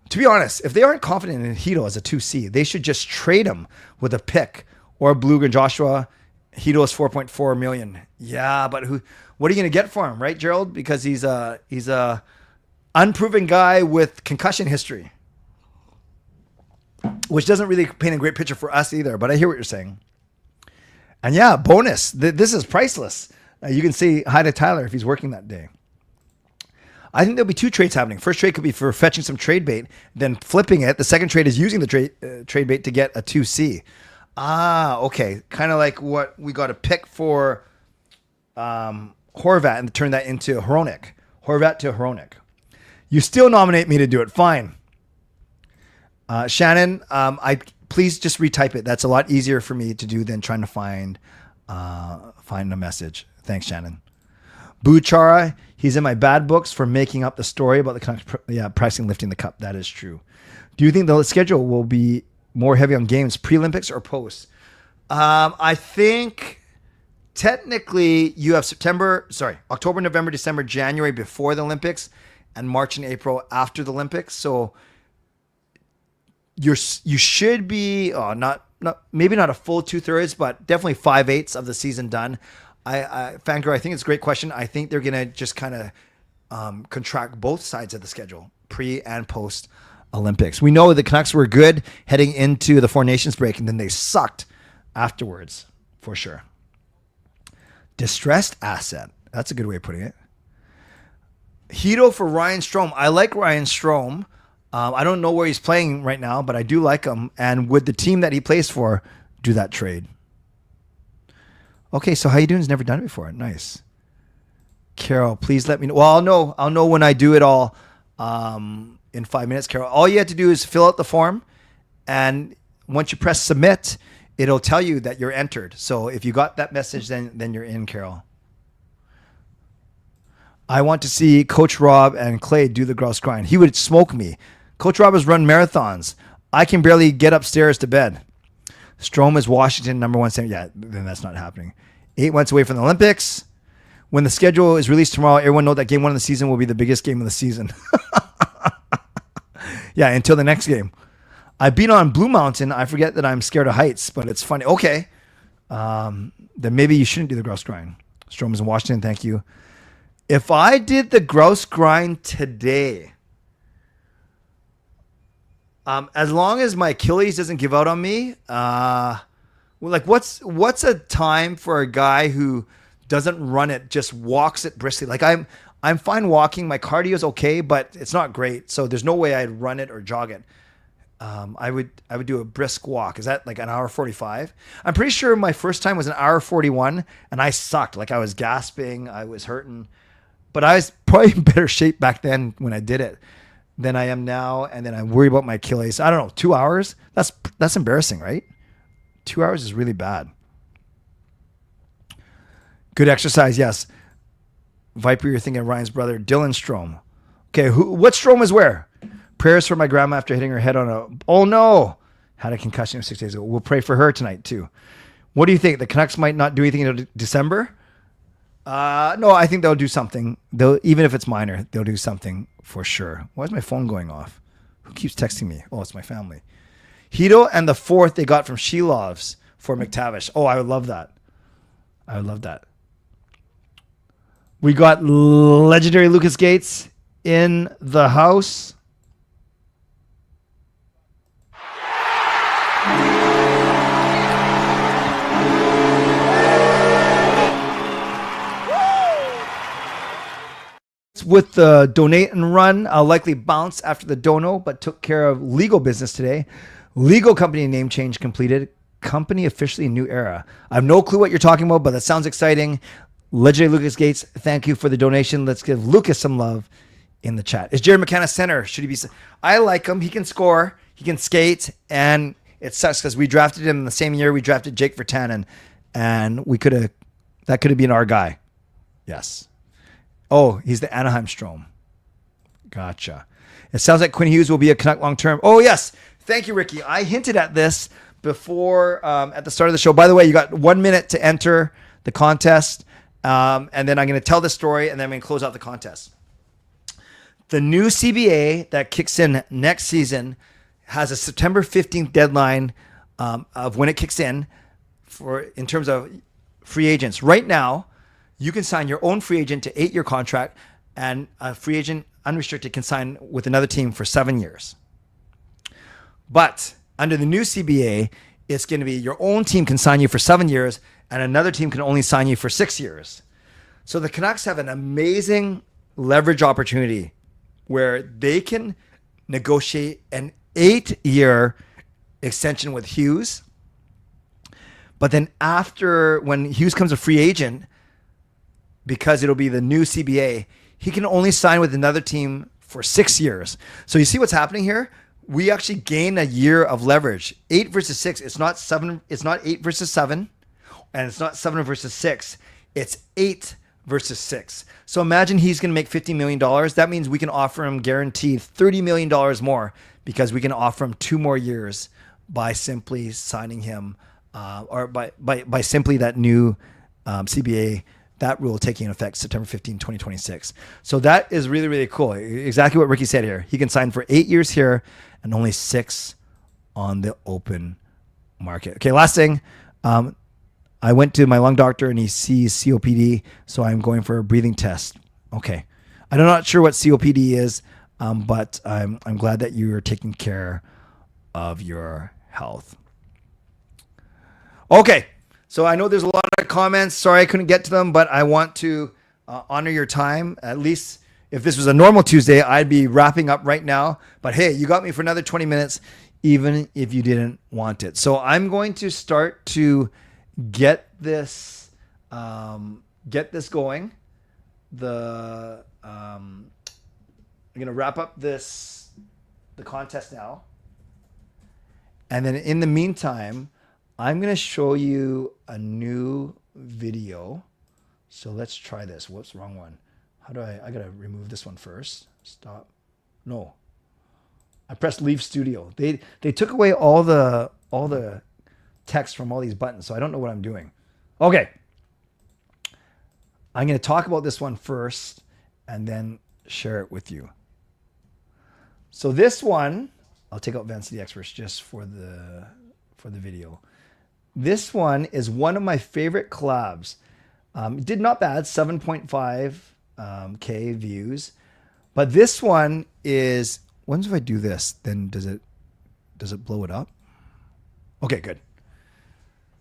S2: To be honest, if they aren't confident in Hito as a 2C, they should just trade him with a pick or a Beluga Joshua. Hito is 4.4 million. Yeah, but what are you going to get for him, right, Gerald? Because he's a unproven guy with concussion history, which doesn't really paint a great picture for us either. But I hear what you're saying. And yeah, bonus. This is priceless. You can say hi to Tyler if he's working that day. I think there'll be two trades happening. First trade could be for fetching some trade bait, then flipping it. The second trade is using the trade bait to get a 2C. Ah, okay. Kind of like what we got a pick for Horvat and turn that into Hronik. Horvat to Hronik. You still nominate me to do it. Fine. Shannon, please just retype it. That's a lot easier for me to do than trying to find a message. Thanks, Shannon. Buchara, he's in my bad books for making up the story about the Canucks pricing lifting the cup. That is true. Do you think the schedule will be more heavy on games, pre-Olympics or post? I think technically you have October, November, December, January before the Olympics, and March and April after the Olympics. So you should be maybe not a full 2/3, but definitely 5/8 of the season done. Fangirl, I think it's a great question. I think they're gonna just kind of contract both sides of the schedule, pre and post Olympics. We know the Canucks were good heading into the Four Nations break, and then they sucked afterwards, for sure. Distressed asset. That's a good way of putting it. Hito for Ryan Strome. I like Ryan Strome. I don't know where he's playing right now, but I do like him. And would the team that he plays for do that trade? Okay, so how you doing? Has never done it before. Nice. Carol, please let me know. Well, I'll know when I do it all in 5 minutes, Carol. All you have to do is fill out the form, and once you press submit, it'll tell you that you're entered. So if you got that message, then you're in, Carol. I want to see Coach Rob and Clay do the grouse grind. He would smoke me. Coach Rob has run marathons. I can barely get upstairs to bed. Strome is Washington, number 1 center. Yeah, then that's not happening. 8 months away from the Olympics. When the schedule is released tomorrow, everyone know that game 1 of the season will be the biggest game of the season. Yeah, until the next game. I've been on Blue Mountain. I forget that I'm scared of heights, but it's funny. Okay. Then maybe you shouldn't do the grouse grind. Strome is in Washington. Thank you. If I did the grouse grind today, as long as my Achilles doesn't give out on me, what's a time for a guy who doesn't run it, just walks it briskly? Like I'm fine walking. My cardio is okay, but it's not great. So there's no way I'd run it or jog it. I would do a brisk walk. Is that like an hour 45? I'm pretty sure my first time was an hour 41, and I sucked. Like I was gasping, I was hurting, but I was probably in better shape back then when I did it than I am now. And then I worry about my Achilles. I don't know, 2 hours. That's embarrassing, right? 2 hours is really bad. Good exercise, yes. Viper, you're thinking of Ryan's brother, Dylan Strome. Okay, what Strome is where? Prayers for my grandma after hitting her head on a... Oh, no. Had a concussion 6 days ago. We'll pray for her tonight, too. What do you think? The Canucks might not do anything until December? No, I think they'll do something. Even if it's minor, they'll do something for sure. Why is my phone going off? Who keeps texting me? Oh, it's my family. Hito and the 4th they got from Silovs for McTavish. Oh, I would love that. I would love that. We got legendary Lucas Gates in the house. With the donate and run, I'll likely bounce after the dono, but took care of legal business today. Legal company name change completed. Company officially new era. I have no clue what you're talking about, but that sounds exciting. Legendary Lucas Gates, thank you for the donation. Let's give Lucas some love in the chat. Is Jared McKenna center? Should he be? I like him. He can score. He can skate. And it sucks because we drafted him in the same year we drafted Jake Virtanen, and that could have been our guy. Yes. Oh, he's the Anaheim Strome. Gotcha. It sounds like Quinn Hughes will be a Canuck long term. Oh, yes. Thank you, Ricky. I hinted at this before at the start of the show. By the way, you got 1 minute to enter the contest. And then I'm going to tell the story, and then I'm going to close out the contest. The new CBA that kicks in next season has a September 15th deadline of when it kicks in in terms of free agents. Right now, you can sign your own free agent to 8-year contract, and a free agent unrestricted can sign with another team for 7 years. But under the new CBA, it's going to be your own team can sign you for 7 years, and another team can only sign you for 6 years. So the Canucks have an amazing leverage opportunity where they can negotiate an 8-year extension with Hughes. But then when Hughes comes a free agent, because it'll be the new CBA, he can only sign with another team for 6 years. So you see what's happening here? We actually gain a year of leverage. 8 versus 6. It's not 7. It's not 8 versus 7. And it's not 7 versus 6. It's 8 versus 6. So imagine he's going to make $50 million. That means we can offer him guaranteed $30 million more because we can offer him 2 more years by simply signing him or by simply that new CBA, that rule taking effect September 15, 2026. So that is really, really cool. Exactly what Ricky said here. He can sign for 8 years here and only 6 on the open market. Okay, last thing. I went to my lung doctor and he sees COPD, so I'm going for a breathing test. Okay. I'm not sure what COPD is, but I'm glad that you are taking care of your health. Okay. So I know there's a lot of comments. Sorry I couldn't get to them, but I want to honor your time. At least if this was a normal Tuesday, I'd be wrapping up right now. But hey, you got me for another 20 minutes, even if you didn't want it. So I'm going to start to get this going. I'm going to wrap up the contest now. And then in the meantime, I'm going to show you a new video. So let's try this. Whoops, wrong one. How do I got to remove this one first. Stop. No. I pressed leave studio. They took away all the text from all these buttons. So I don't know what I'm doing. Okay. I'm going to talk about this one first and then share it with you. So this one, I'll take out Vance the Experts just for the video. This one is one of my favorite collabs. It did not bad, 7.5 K views. But this one is, once if I do this, then does it blow it up? Okay, good.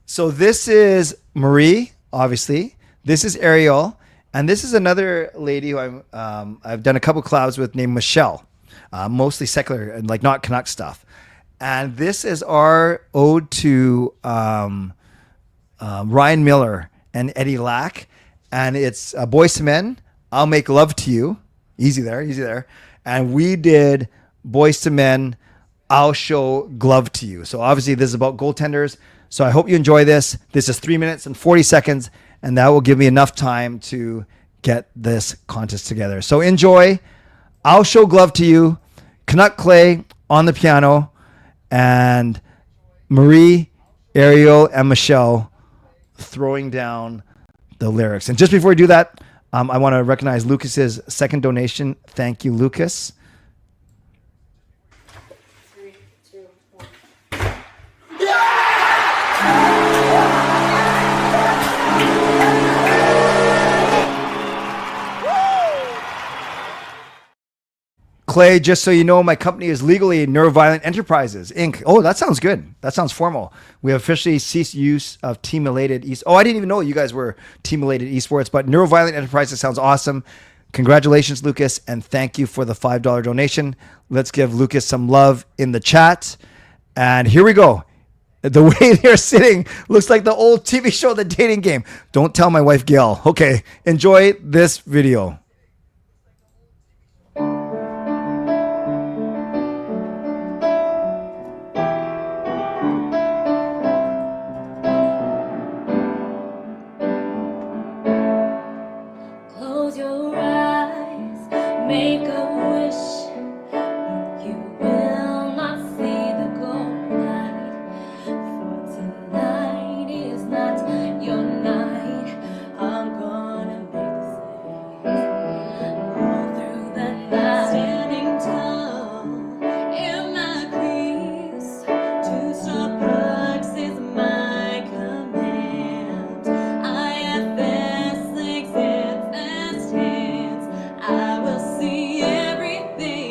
S2: So this is Marie, obviously. This is Ariel, and this is another lady who I've done a couple collabs with named Michelle, mostly secular and like not Canuck stuff. And this is our ode to Ryan Miller and Eddie Lack, and it's Boys to Men. I'll Make Love to You. Easy there. And we did Boys to Men. I'll Show Glove to You. So obviously this is about goaltenders. So I hope you enjoy this. This is 3 minutes and 40 seconds, and that will give me enough time to get this contest together. So enjoy. I'll Show Glove to You. Canuck Clay on the piano, and Marie, Ariel, and Michelle throwing down the lyrics. And just before we do that, I want to recognize Lucas's second donation. Thank you, Lucas.
S3: 3, 2, 1.
S2: Clay, just so you know, my company is legally Neuroviolent Enterprises, Inc. Oh, that sounds good. That sounds formal. We have officially ceased use of team-related Oh, I didn't even know you guys were team-related esports, but Neuroviolent Enterprises sounds awesome. Congratulations, Lucas, and thank you for the $5 donation. Let's give Lucas some love in the chat. And here we go. The way they're sitting looks like the old TV show, The Dating Game. Don't tell my wife, Gail. Okay, enjoy this video.
S3: Close your eyes, make a wish. You will not see the gold light. For tonight is not your night. I'm gonna make the same. All through the night, standing tall in my crease. To stop drugs is my command. IFS exists as chance. I will see everything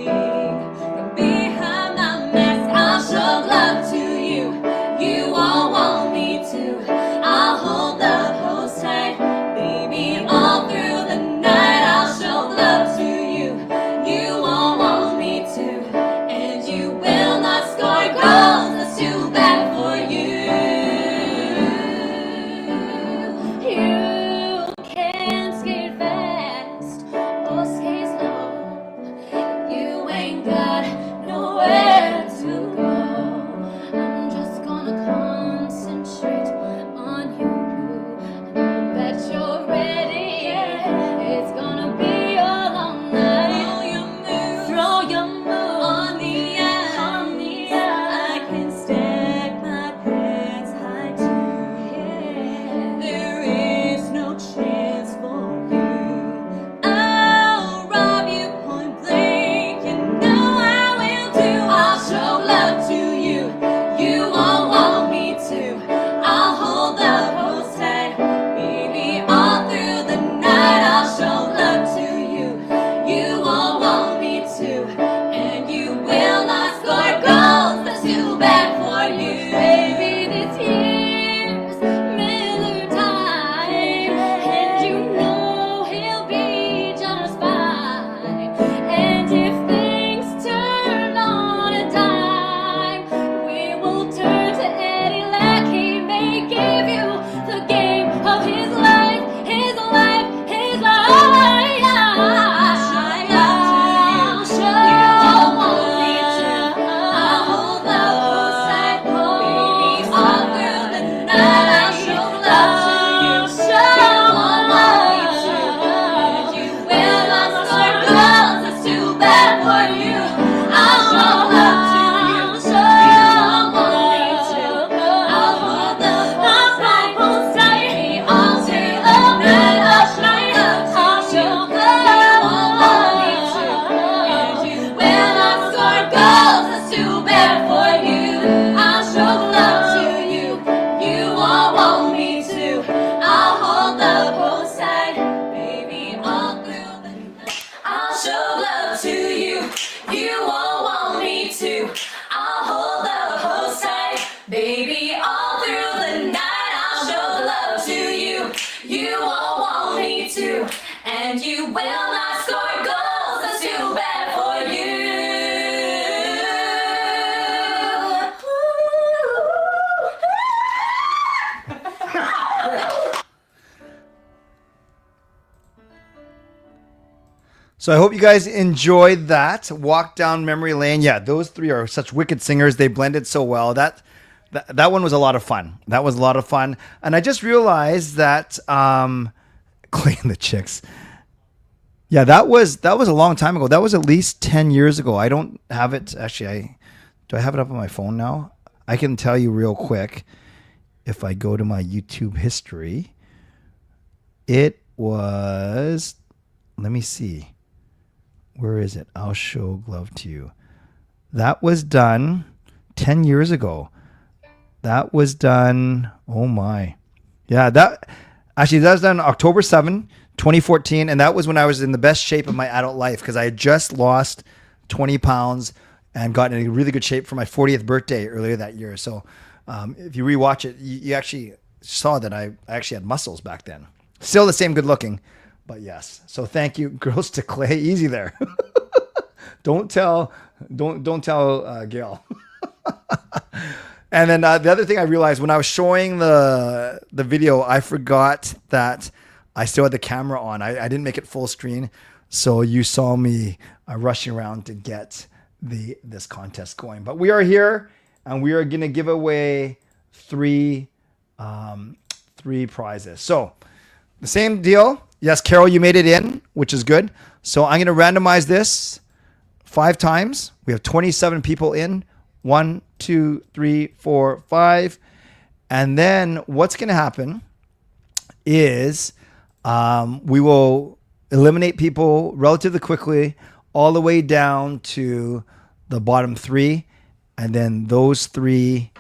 S3: love to you. You won't want me to. I'll hold the hose tight, baby, all through the night. I'll show love to you. You won't want me to, and you will not score goals. That's too bad for you.
S2: So I hope you guys enjoyed that walk down memory lane. Yeah, those three are such wicked singers. They blended so well. That one was a lot of fun. That was a lot of fun. And I just realized that Clay and the Chicks. Yeah, that was a long time ago. That was at least 10 years ago. I don't have it. Actually, do I have it up on my phone now? I can tell you real quick. If I go to my YouTube history, it was, let me see. Where is it? I'll show glove to you. That was done 10 years ago. That was done. Oh my. Yeah, that was done October 7, 2014. And that was when I was in the best shape of my adult life because I had just lost 20 pounds and gotten in really good shape for my 40th birthday earlier that year. So if you rewatch it, you actually saw that I actually had muscles back then. Still the same good looking. But yes, so thank you, girls to Clay. Easy there. Don't tell Gail. And then the other thing I realized when I was showing the video, I forgot that I still had the camera on. I didn't make it full screen, so you saw me rushing around to get this contest going. But we are here, and we are going to give away three prizes. So the same deal. Yes, Carol, you made it in, which is good. So I'm going to randomize this 5 times. We have 27 people in. 1, 2, 3, 4, 5. And then what's going to happen is we will eliminate people relatively quickly all the way down to the bottom 3. And then those 3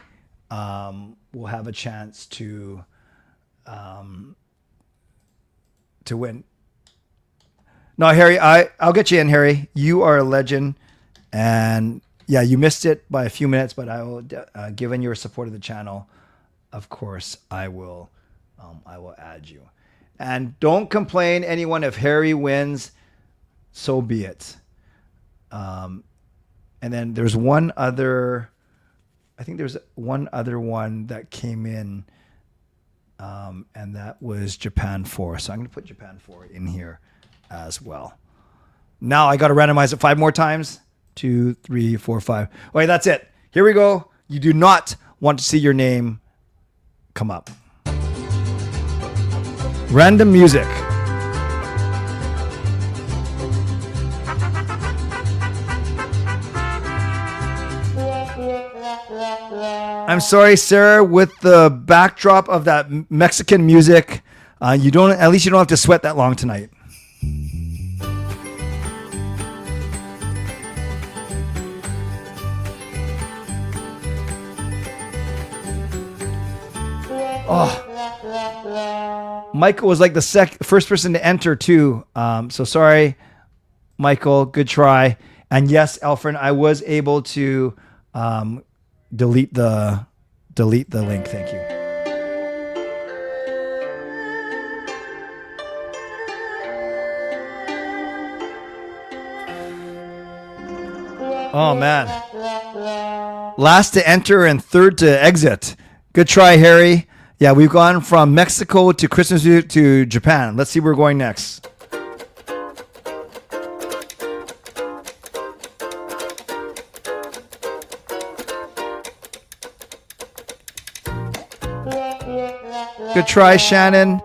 S2: will have a chance to win. No, Harry, I'll get you in, Harry. You are a legend. And yeah, you missed it by a few minutes, but I will, given your support of the channel, of course, I will add you. And don't complain, anyone, if Harry wins, so be it. And then there's one other, I think there's one other one that came in, and that was Japan 4. So I'm going to put Japan 4 in here as well. Now I got to randomize it 5 more times. 2, 3, 4, 5. Okay, that's it. Here we go. You do not want to see your name come up. Random music. I'm sorry, Sarah, with the backdrop of that Mexican music, at least you don't have to sweat that long tonight. Oh, Michael was like the first person to enter too. So sorry, Michael. Good try. And yes, Alfred, I was able to delete the link. Thank you. Oh man. Last to enter and third to exit. Good try, Harry. Yeah, we've gone from Mexico to Christmas to Japan. Let's see where we're going next. Good try, Shannon.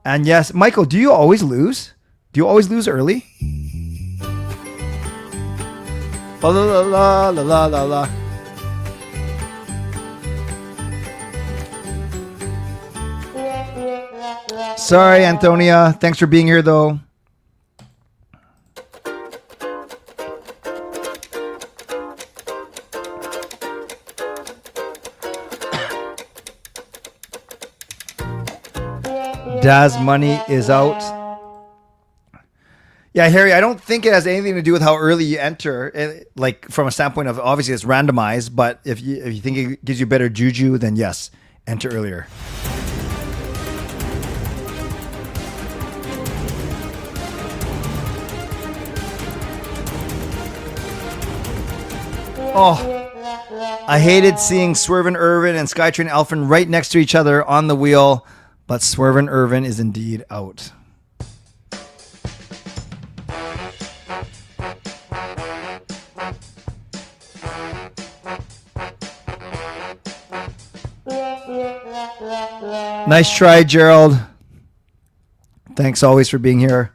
S2: And yes, Michael, do you always lose? Do you always lose early? La la la la la la la. Sorry, Antonia. Thanks for being here, though. Daz money is out. Yeah, Harry, I don't think it has anything to do with how early you enter. Like from a standpoint of obviously it's randomized, but if you think it gives you better juju, then yes, enter earlier. Oh, I hated seeing Swervin Irvin and Skytrain Elfin right next to each other on the wheel, but Swervin Irvin is indeed out. Nice try, Gerald. Thanks always for being here.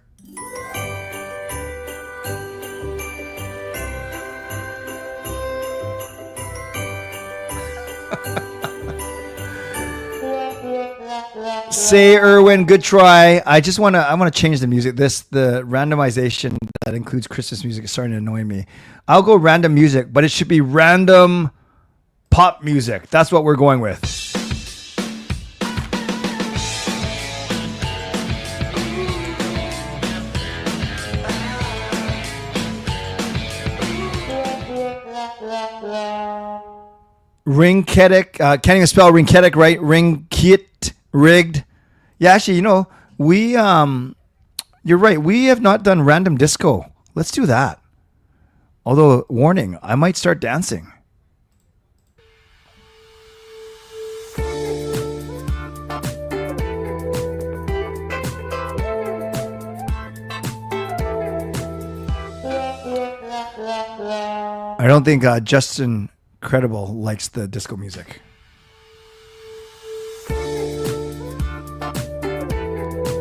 S2: Say, Erwin, good try. I want to change the music. The randomization that includes Christmas music is starting to annoy me. I'll go random music, but it should be random pop music. That's what we're going with. Ringketic, can't even spell ringketic right. Ringkit, rigged. Yeah, actually, we you're right. We have not done random disco. Let's do that. Although, warning, I might start dancing. I don't think Justin Credible likes the disco music.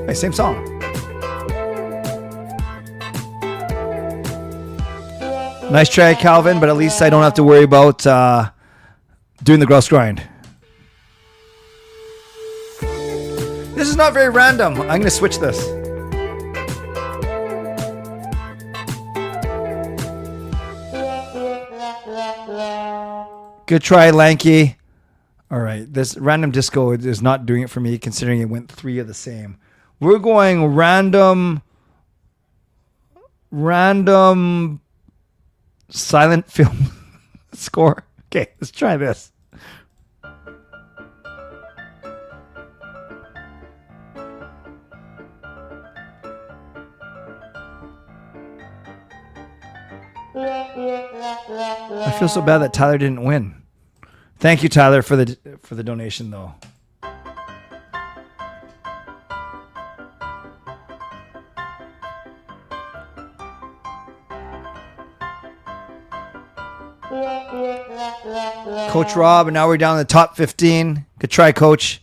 S2: Hey, same song. Nice try, Calvin, but at least I don't have to worry about doing the gross grind. This is not very random. I'm going to switch this. Good try, Lanky. All right, this random disco is not doing it for me, considering it went 3 of the same. We're going random silent film score. Okay, let's try this. I feel so bad that Tyler didn't win. Thank you, Tyler, for the donation, though. Coach Rob, and now we're down to the top 15. Good try, Coach.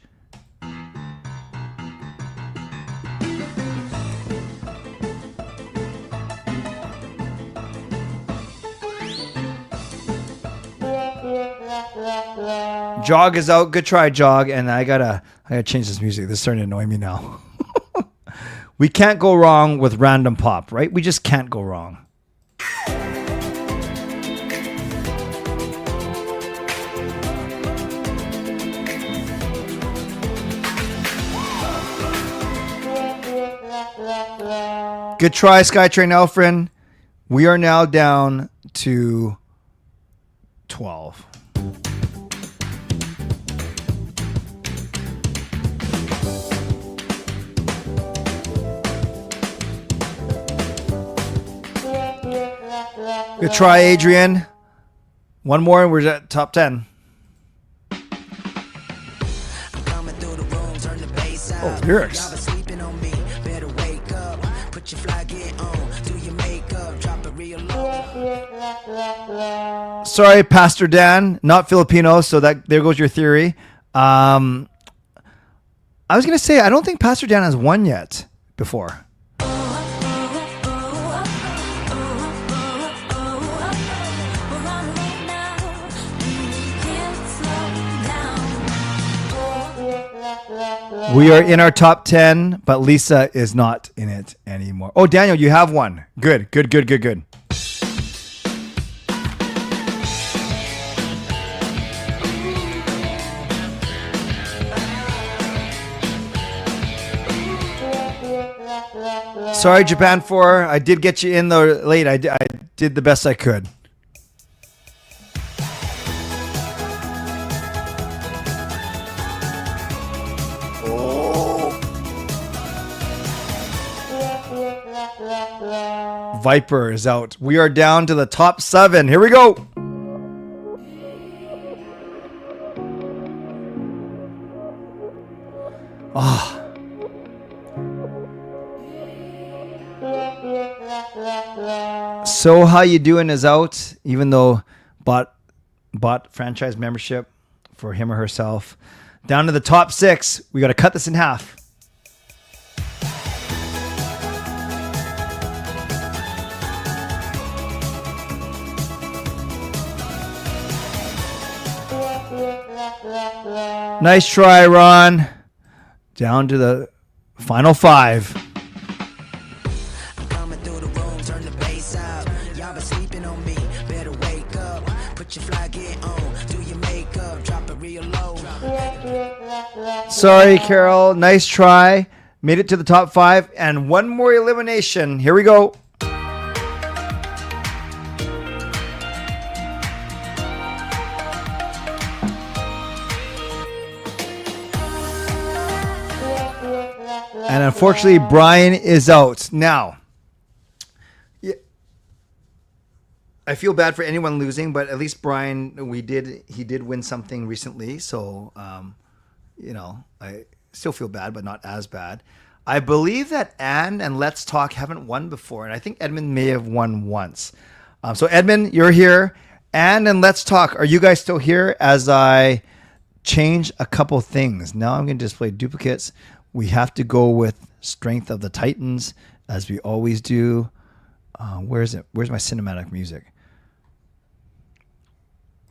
S2: Jog is out. Good try, Jog. And I gotta change this music. This is starting to annoy me now. We can't go wrong with random pop, right? We just can't go wrong. Good try, Skytrain Elfrin. We are now down to 12. Good try, Adrian. One more and we're at top 10. Oh, lyrics. Sorry, Pastor Dan, not Filipino, so that there goes your theory. I was going to say, I don't think Pastor Dan has won yet before. We are in our top 10, but Lisa is not in it anymore. Oh, Daniel, you have one. Good. Sorry, Japan 4. I did get you in though late. I did the best I could. Viper is out. We are down to the top 7. Here we go. So How You Doing is out, even though bought franchise membership for him or herself. Down to the top 6. We got to cut this in half. Nice try, Ron. Down to the final 5.
S4: Coming through the room, turn the bass up. Y'all been sleeping on me, better wake up. Put your fly gear on, do your makeup, drop it real low.
S2: Sorry, Carol. Nice try. Made it to the top 5. And one more elimination. Here we go. And unfortunately, Brian is out. Now, I feel bad for anyone losing, but at least Brian, he did win something recently. So, I still feel bad, but not as bad. I believe that Anne and Let's Talk haven't won before, and I think Edmund may have won once. So Edmund, you're here. Anne and Let's Talk, are you guys still here as I change a couple things? Now I'm going to display duplicates. We have to go with Strength of the Titans, as we always do. Where is it? Where's my cinematic music?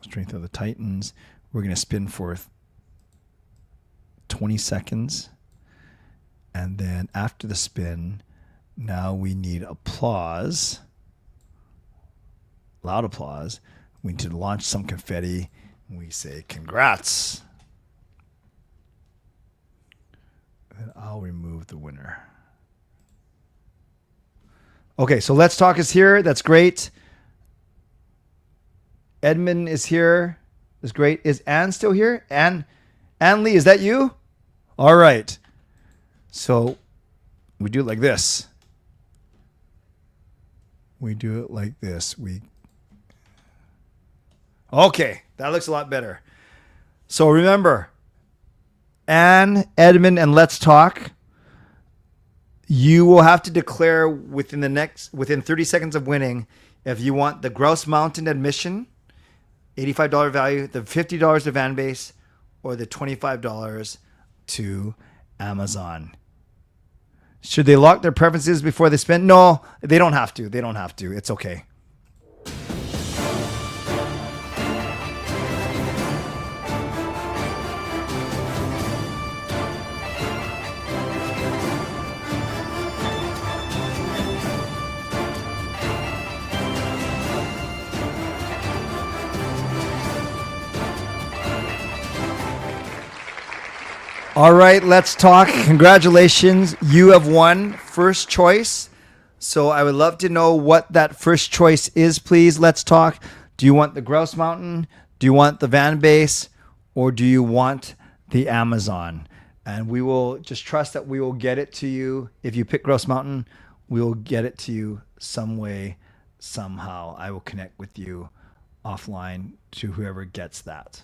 S2: Strength of the Titans. We're going to spin for 20 seconds. And then after the spin, now we need applause. Loud applause. We need to launch some confetti. We say, congrats. And I'll remove the winner. Okay, so Let's Talk is here. That's great. Edmund is here. That's great. Is Anne still here? Anne Lee, is that you? All right. So we do it like this. Okay, that looks a lot better. So remember, Anne, Edmund, and Let's Talk. You will have to declare within 30 seconds of winning if you want the Grouse Mountain admission, $85 value, the $50 to Van Base, or the $25 to Amazon. Should they lock their preferences before they spend? No, they don't have to. It's okay. All right, Let's Talk. Congratulations. You have won first choice. So I would love to know what that first choice is, please. Let's Talk. Do you want the Grouse Mountain? Do you want the Van Base? Or do you want the Amazon? And we will just trust that we will get it to you. If you pick Grouse Mountain, we will get it to you some way, somehow. I will connect with you offline to whoever gets that.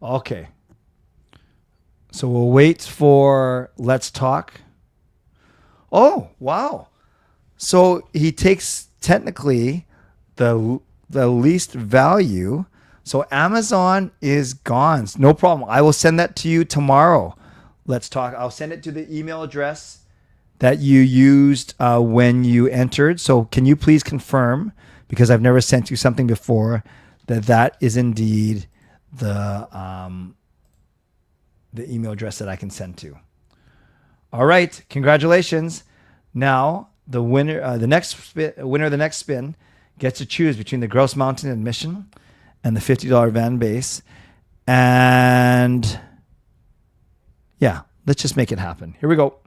S2: Okay. So we'll wait for Let's Talk. Oh, wow. So he takes technically the least value. So Amazon is gone. No problem. I will send that to you tomorrow. Let's Talk. I'll send it to the email address that you used when you entered. So can you please confirm, because I've never sent you something before, that is indeed the email address that I can send to. All right, congratulations. Now the winner, winner of the next spin, gets to choose between the Grouse Mountain admission and the $50 Van Base. And yeah, let's just make it happen. Here we go.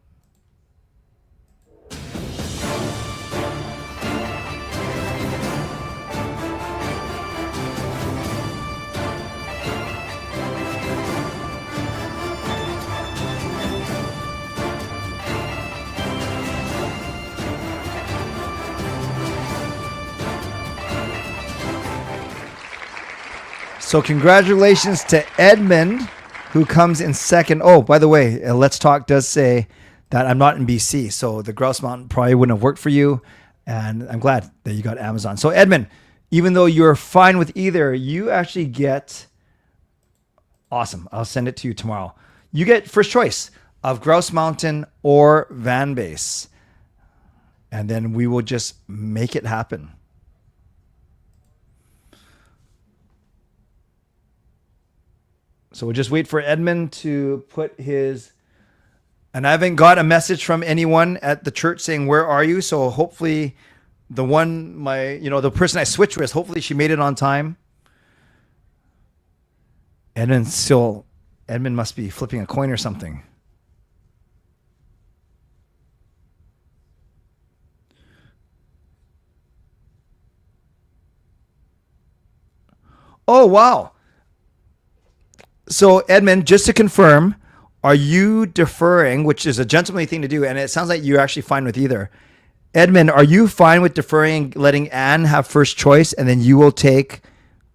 S2: So congratulations to Edmund, who comes in second. Oh, by the way, Let's Talk does say that I'm not in BC, so the Grouse Mountain probably wouldn't have worked for you, and I'm glad that you got Amazon. So Edmund, even though you're fine with either, you actually get, awesome, I'll send it to you tomorrow. You get first choice of Grouse Mountain or Van Base, and then we will just make it happen. So we'll just wait for Edmund to put his, and I haven't got a message from anyone at the church saying, where are you? So hopefully the one, the person I switched with, hopefully she made it on time. Edmund must be flipping a coin or something. Oh, wow. So, Edmund, just to confirm, are you deferring, which is a gentlemanly thing to do, and it sounds like you're actually fine with either. Edmund, are you fine with deferring, letting Anne have first choice, and then you will take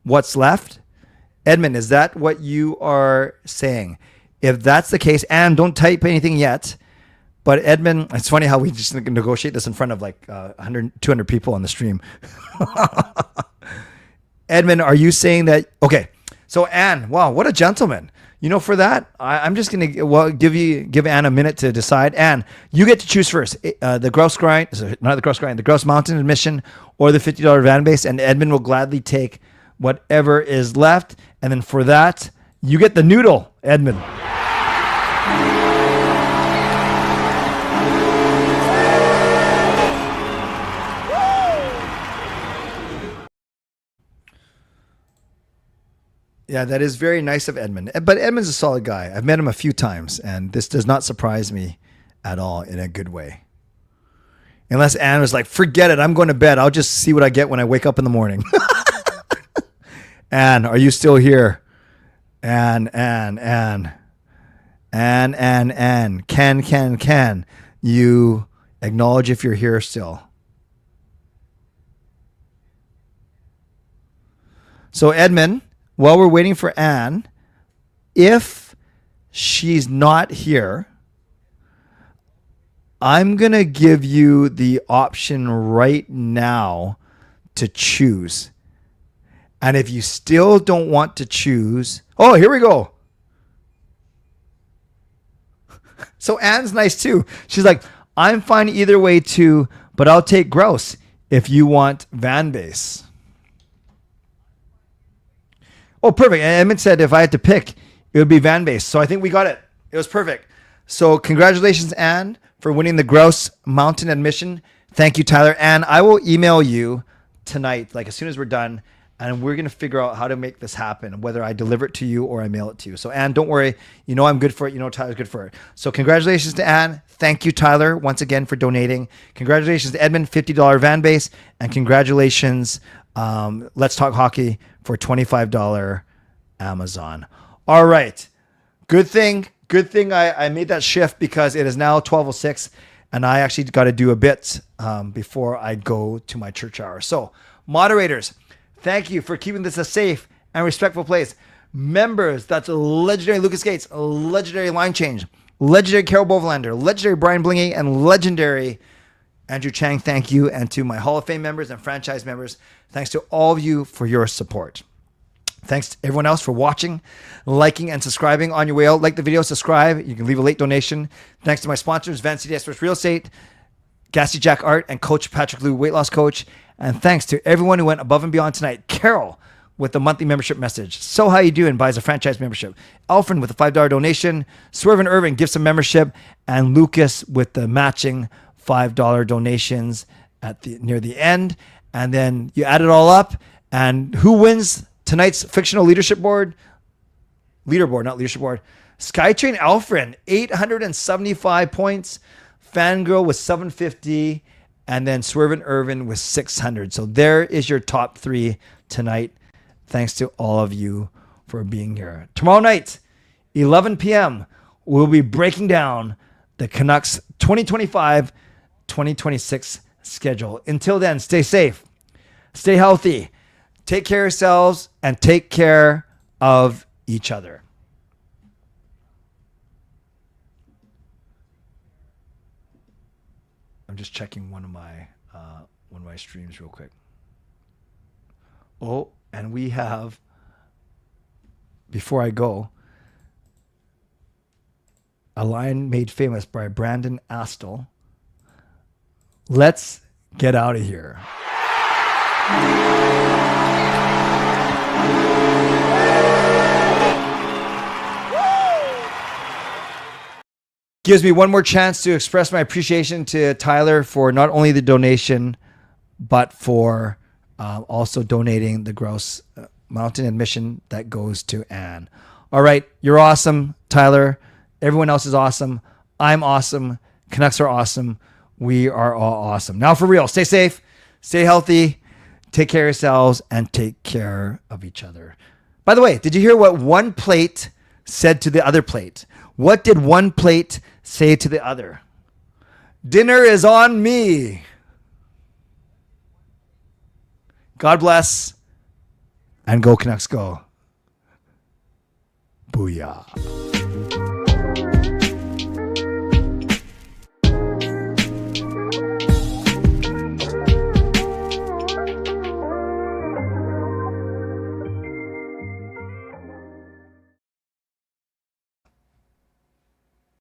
S2: what's left? Edmund, is that what you are saying? If that's the case, Anne, don't type anything yet. But Edmund, it's funny how we just negotiate this in front of like 100, 200 people on the stream. Edmund, are you saying that? Okay. So Anne, wow, what a gentleman. For that, I'm just going to give Anne a minute to decide. Anne, you get to choose first. The Grouse Mountain admission or the $50 van base, and Edmund will gladly take whatever is left. And then for that, you get the noodle, Edmund. Yeah, that is very nice of Edmund. But Edmund's a solid guy. I've met him a few times, and this does not surprise me at all in a good way. Unless Anne was like, forget it, I'm going to bed. I'll just see what I get when I wake up in the morning. Anne, are you still here? Anne. Can you acknowledge if you're here still? So Edmund, while we're waiting for Anne, if she's not here, I'm going to give you the option right now to choose. And if you still don't want to choose, oh, here we go. So Anne's nice too. She's like, I'm fine either way too, but I'll take Grouse if you want Van Base. Oh, perfect. And Edmund said if I had to pick, it would be Van Base. So I think we got it. It was perfect. So congratulations, Anne, for winning the Grouse Mountain admission. Thank you, Tyler. Anne, I will email you tonight, like as soon as we're done, and we're going to figure out how to make this happen, whether I deliver it to you or I mail it to you. So Anne, don't worry. You know I'm good for it. You know Tyler's good for it. So congratulations to Anne. Thank you, Tyler, once again for donating. Congratulations to Edmund, $50 Van Base. And congratulations, Let's Talk Hockey, for $25 Amazon. All right. Good thing I made that shift because it is now 12:06 and I actually got to do a bit before I go to my church hour. So moderators, thank you for keeping this a safe and respectful place. Members, that's legendary Lucas Gates, legendary Line Change, legendary Carol Bovenlander, legendary Brian Blingy, and legendary Andrew Chang, thank you. And to my Hall of Fame members and franchise members, thanks to all of you for your support. Thanks to everyone else for watching, liking, and subscribing on your way out. Like the video, subscribe. You can leave a late donation. Thanks to my sponsors, Van City Express Real Estate, Gassy Jack Art, and Coach Patrick Liu, Weight Loss Coach. And thanks to everyone who went above and beyond tonight. Carol with the monthly membership message. So How You Doing buys a franchise membership. Alfred with a $5 donation. Swerve and Irving gives some membership. And Lucas with the matching $5 donations near the end. And then you add it all up. And who wins tonight's fictional leaderboard? Skytrain Alfred, 875 points. Fangirl with 750. And then Swerve and Irvin with 600. So there is your top three tonight. Thanks to all of you for being here. Tomorrow night, 11 p.m., we'll be breaking down the Canucks 2025-2026 schedule. Until then, stay safe, stay healthy, Take care of yourselves and take care of each other. I'm just checking one of my streams real quick. Oh, and we have, before I go, a line made famous by Brandon Astle. Let's get out of here. Gives me one more chance to express my appreciation to Tyler for not only the donation, but for also donating the gross mountain admission that goes to Anne. All right, you're awesome, Tyler. Everyone else is awesome. I'm awesome. Canucks are awesome. We are all awesome. Now for real, stay safe, stay healthy, take care of yourselves, and take care of each other. By the way, did you hear what one plate said to the other plate? What did one plate say to the other? Dinner is on me. God bless, and go Canucks go. Booyah.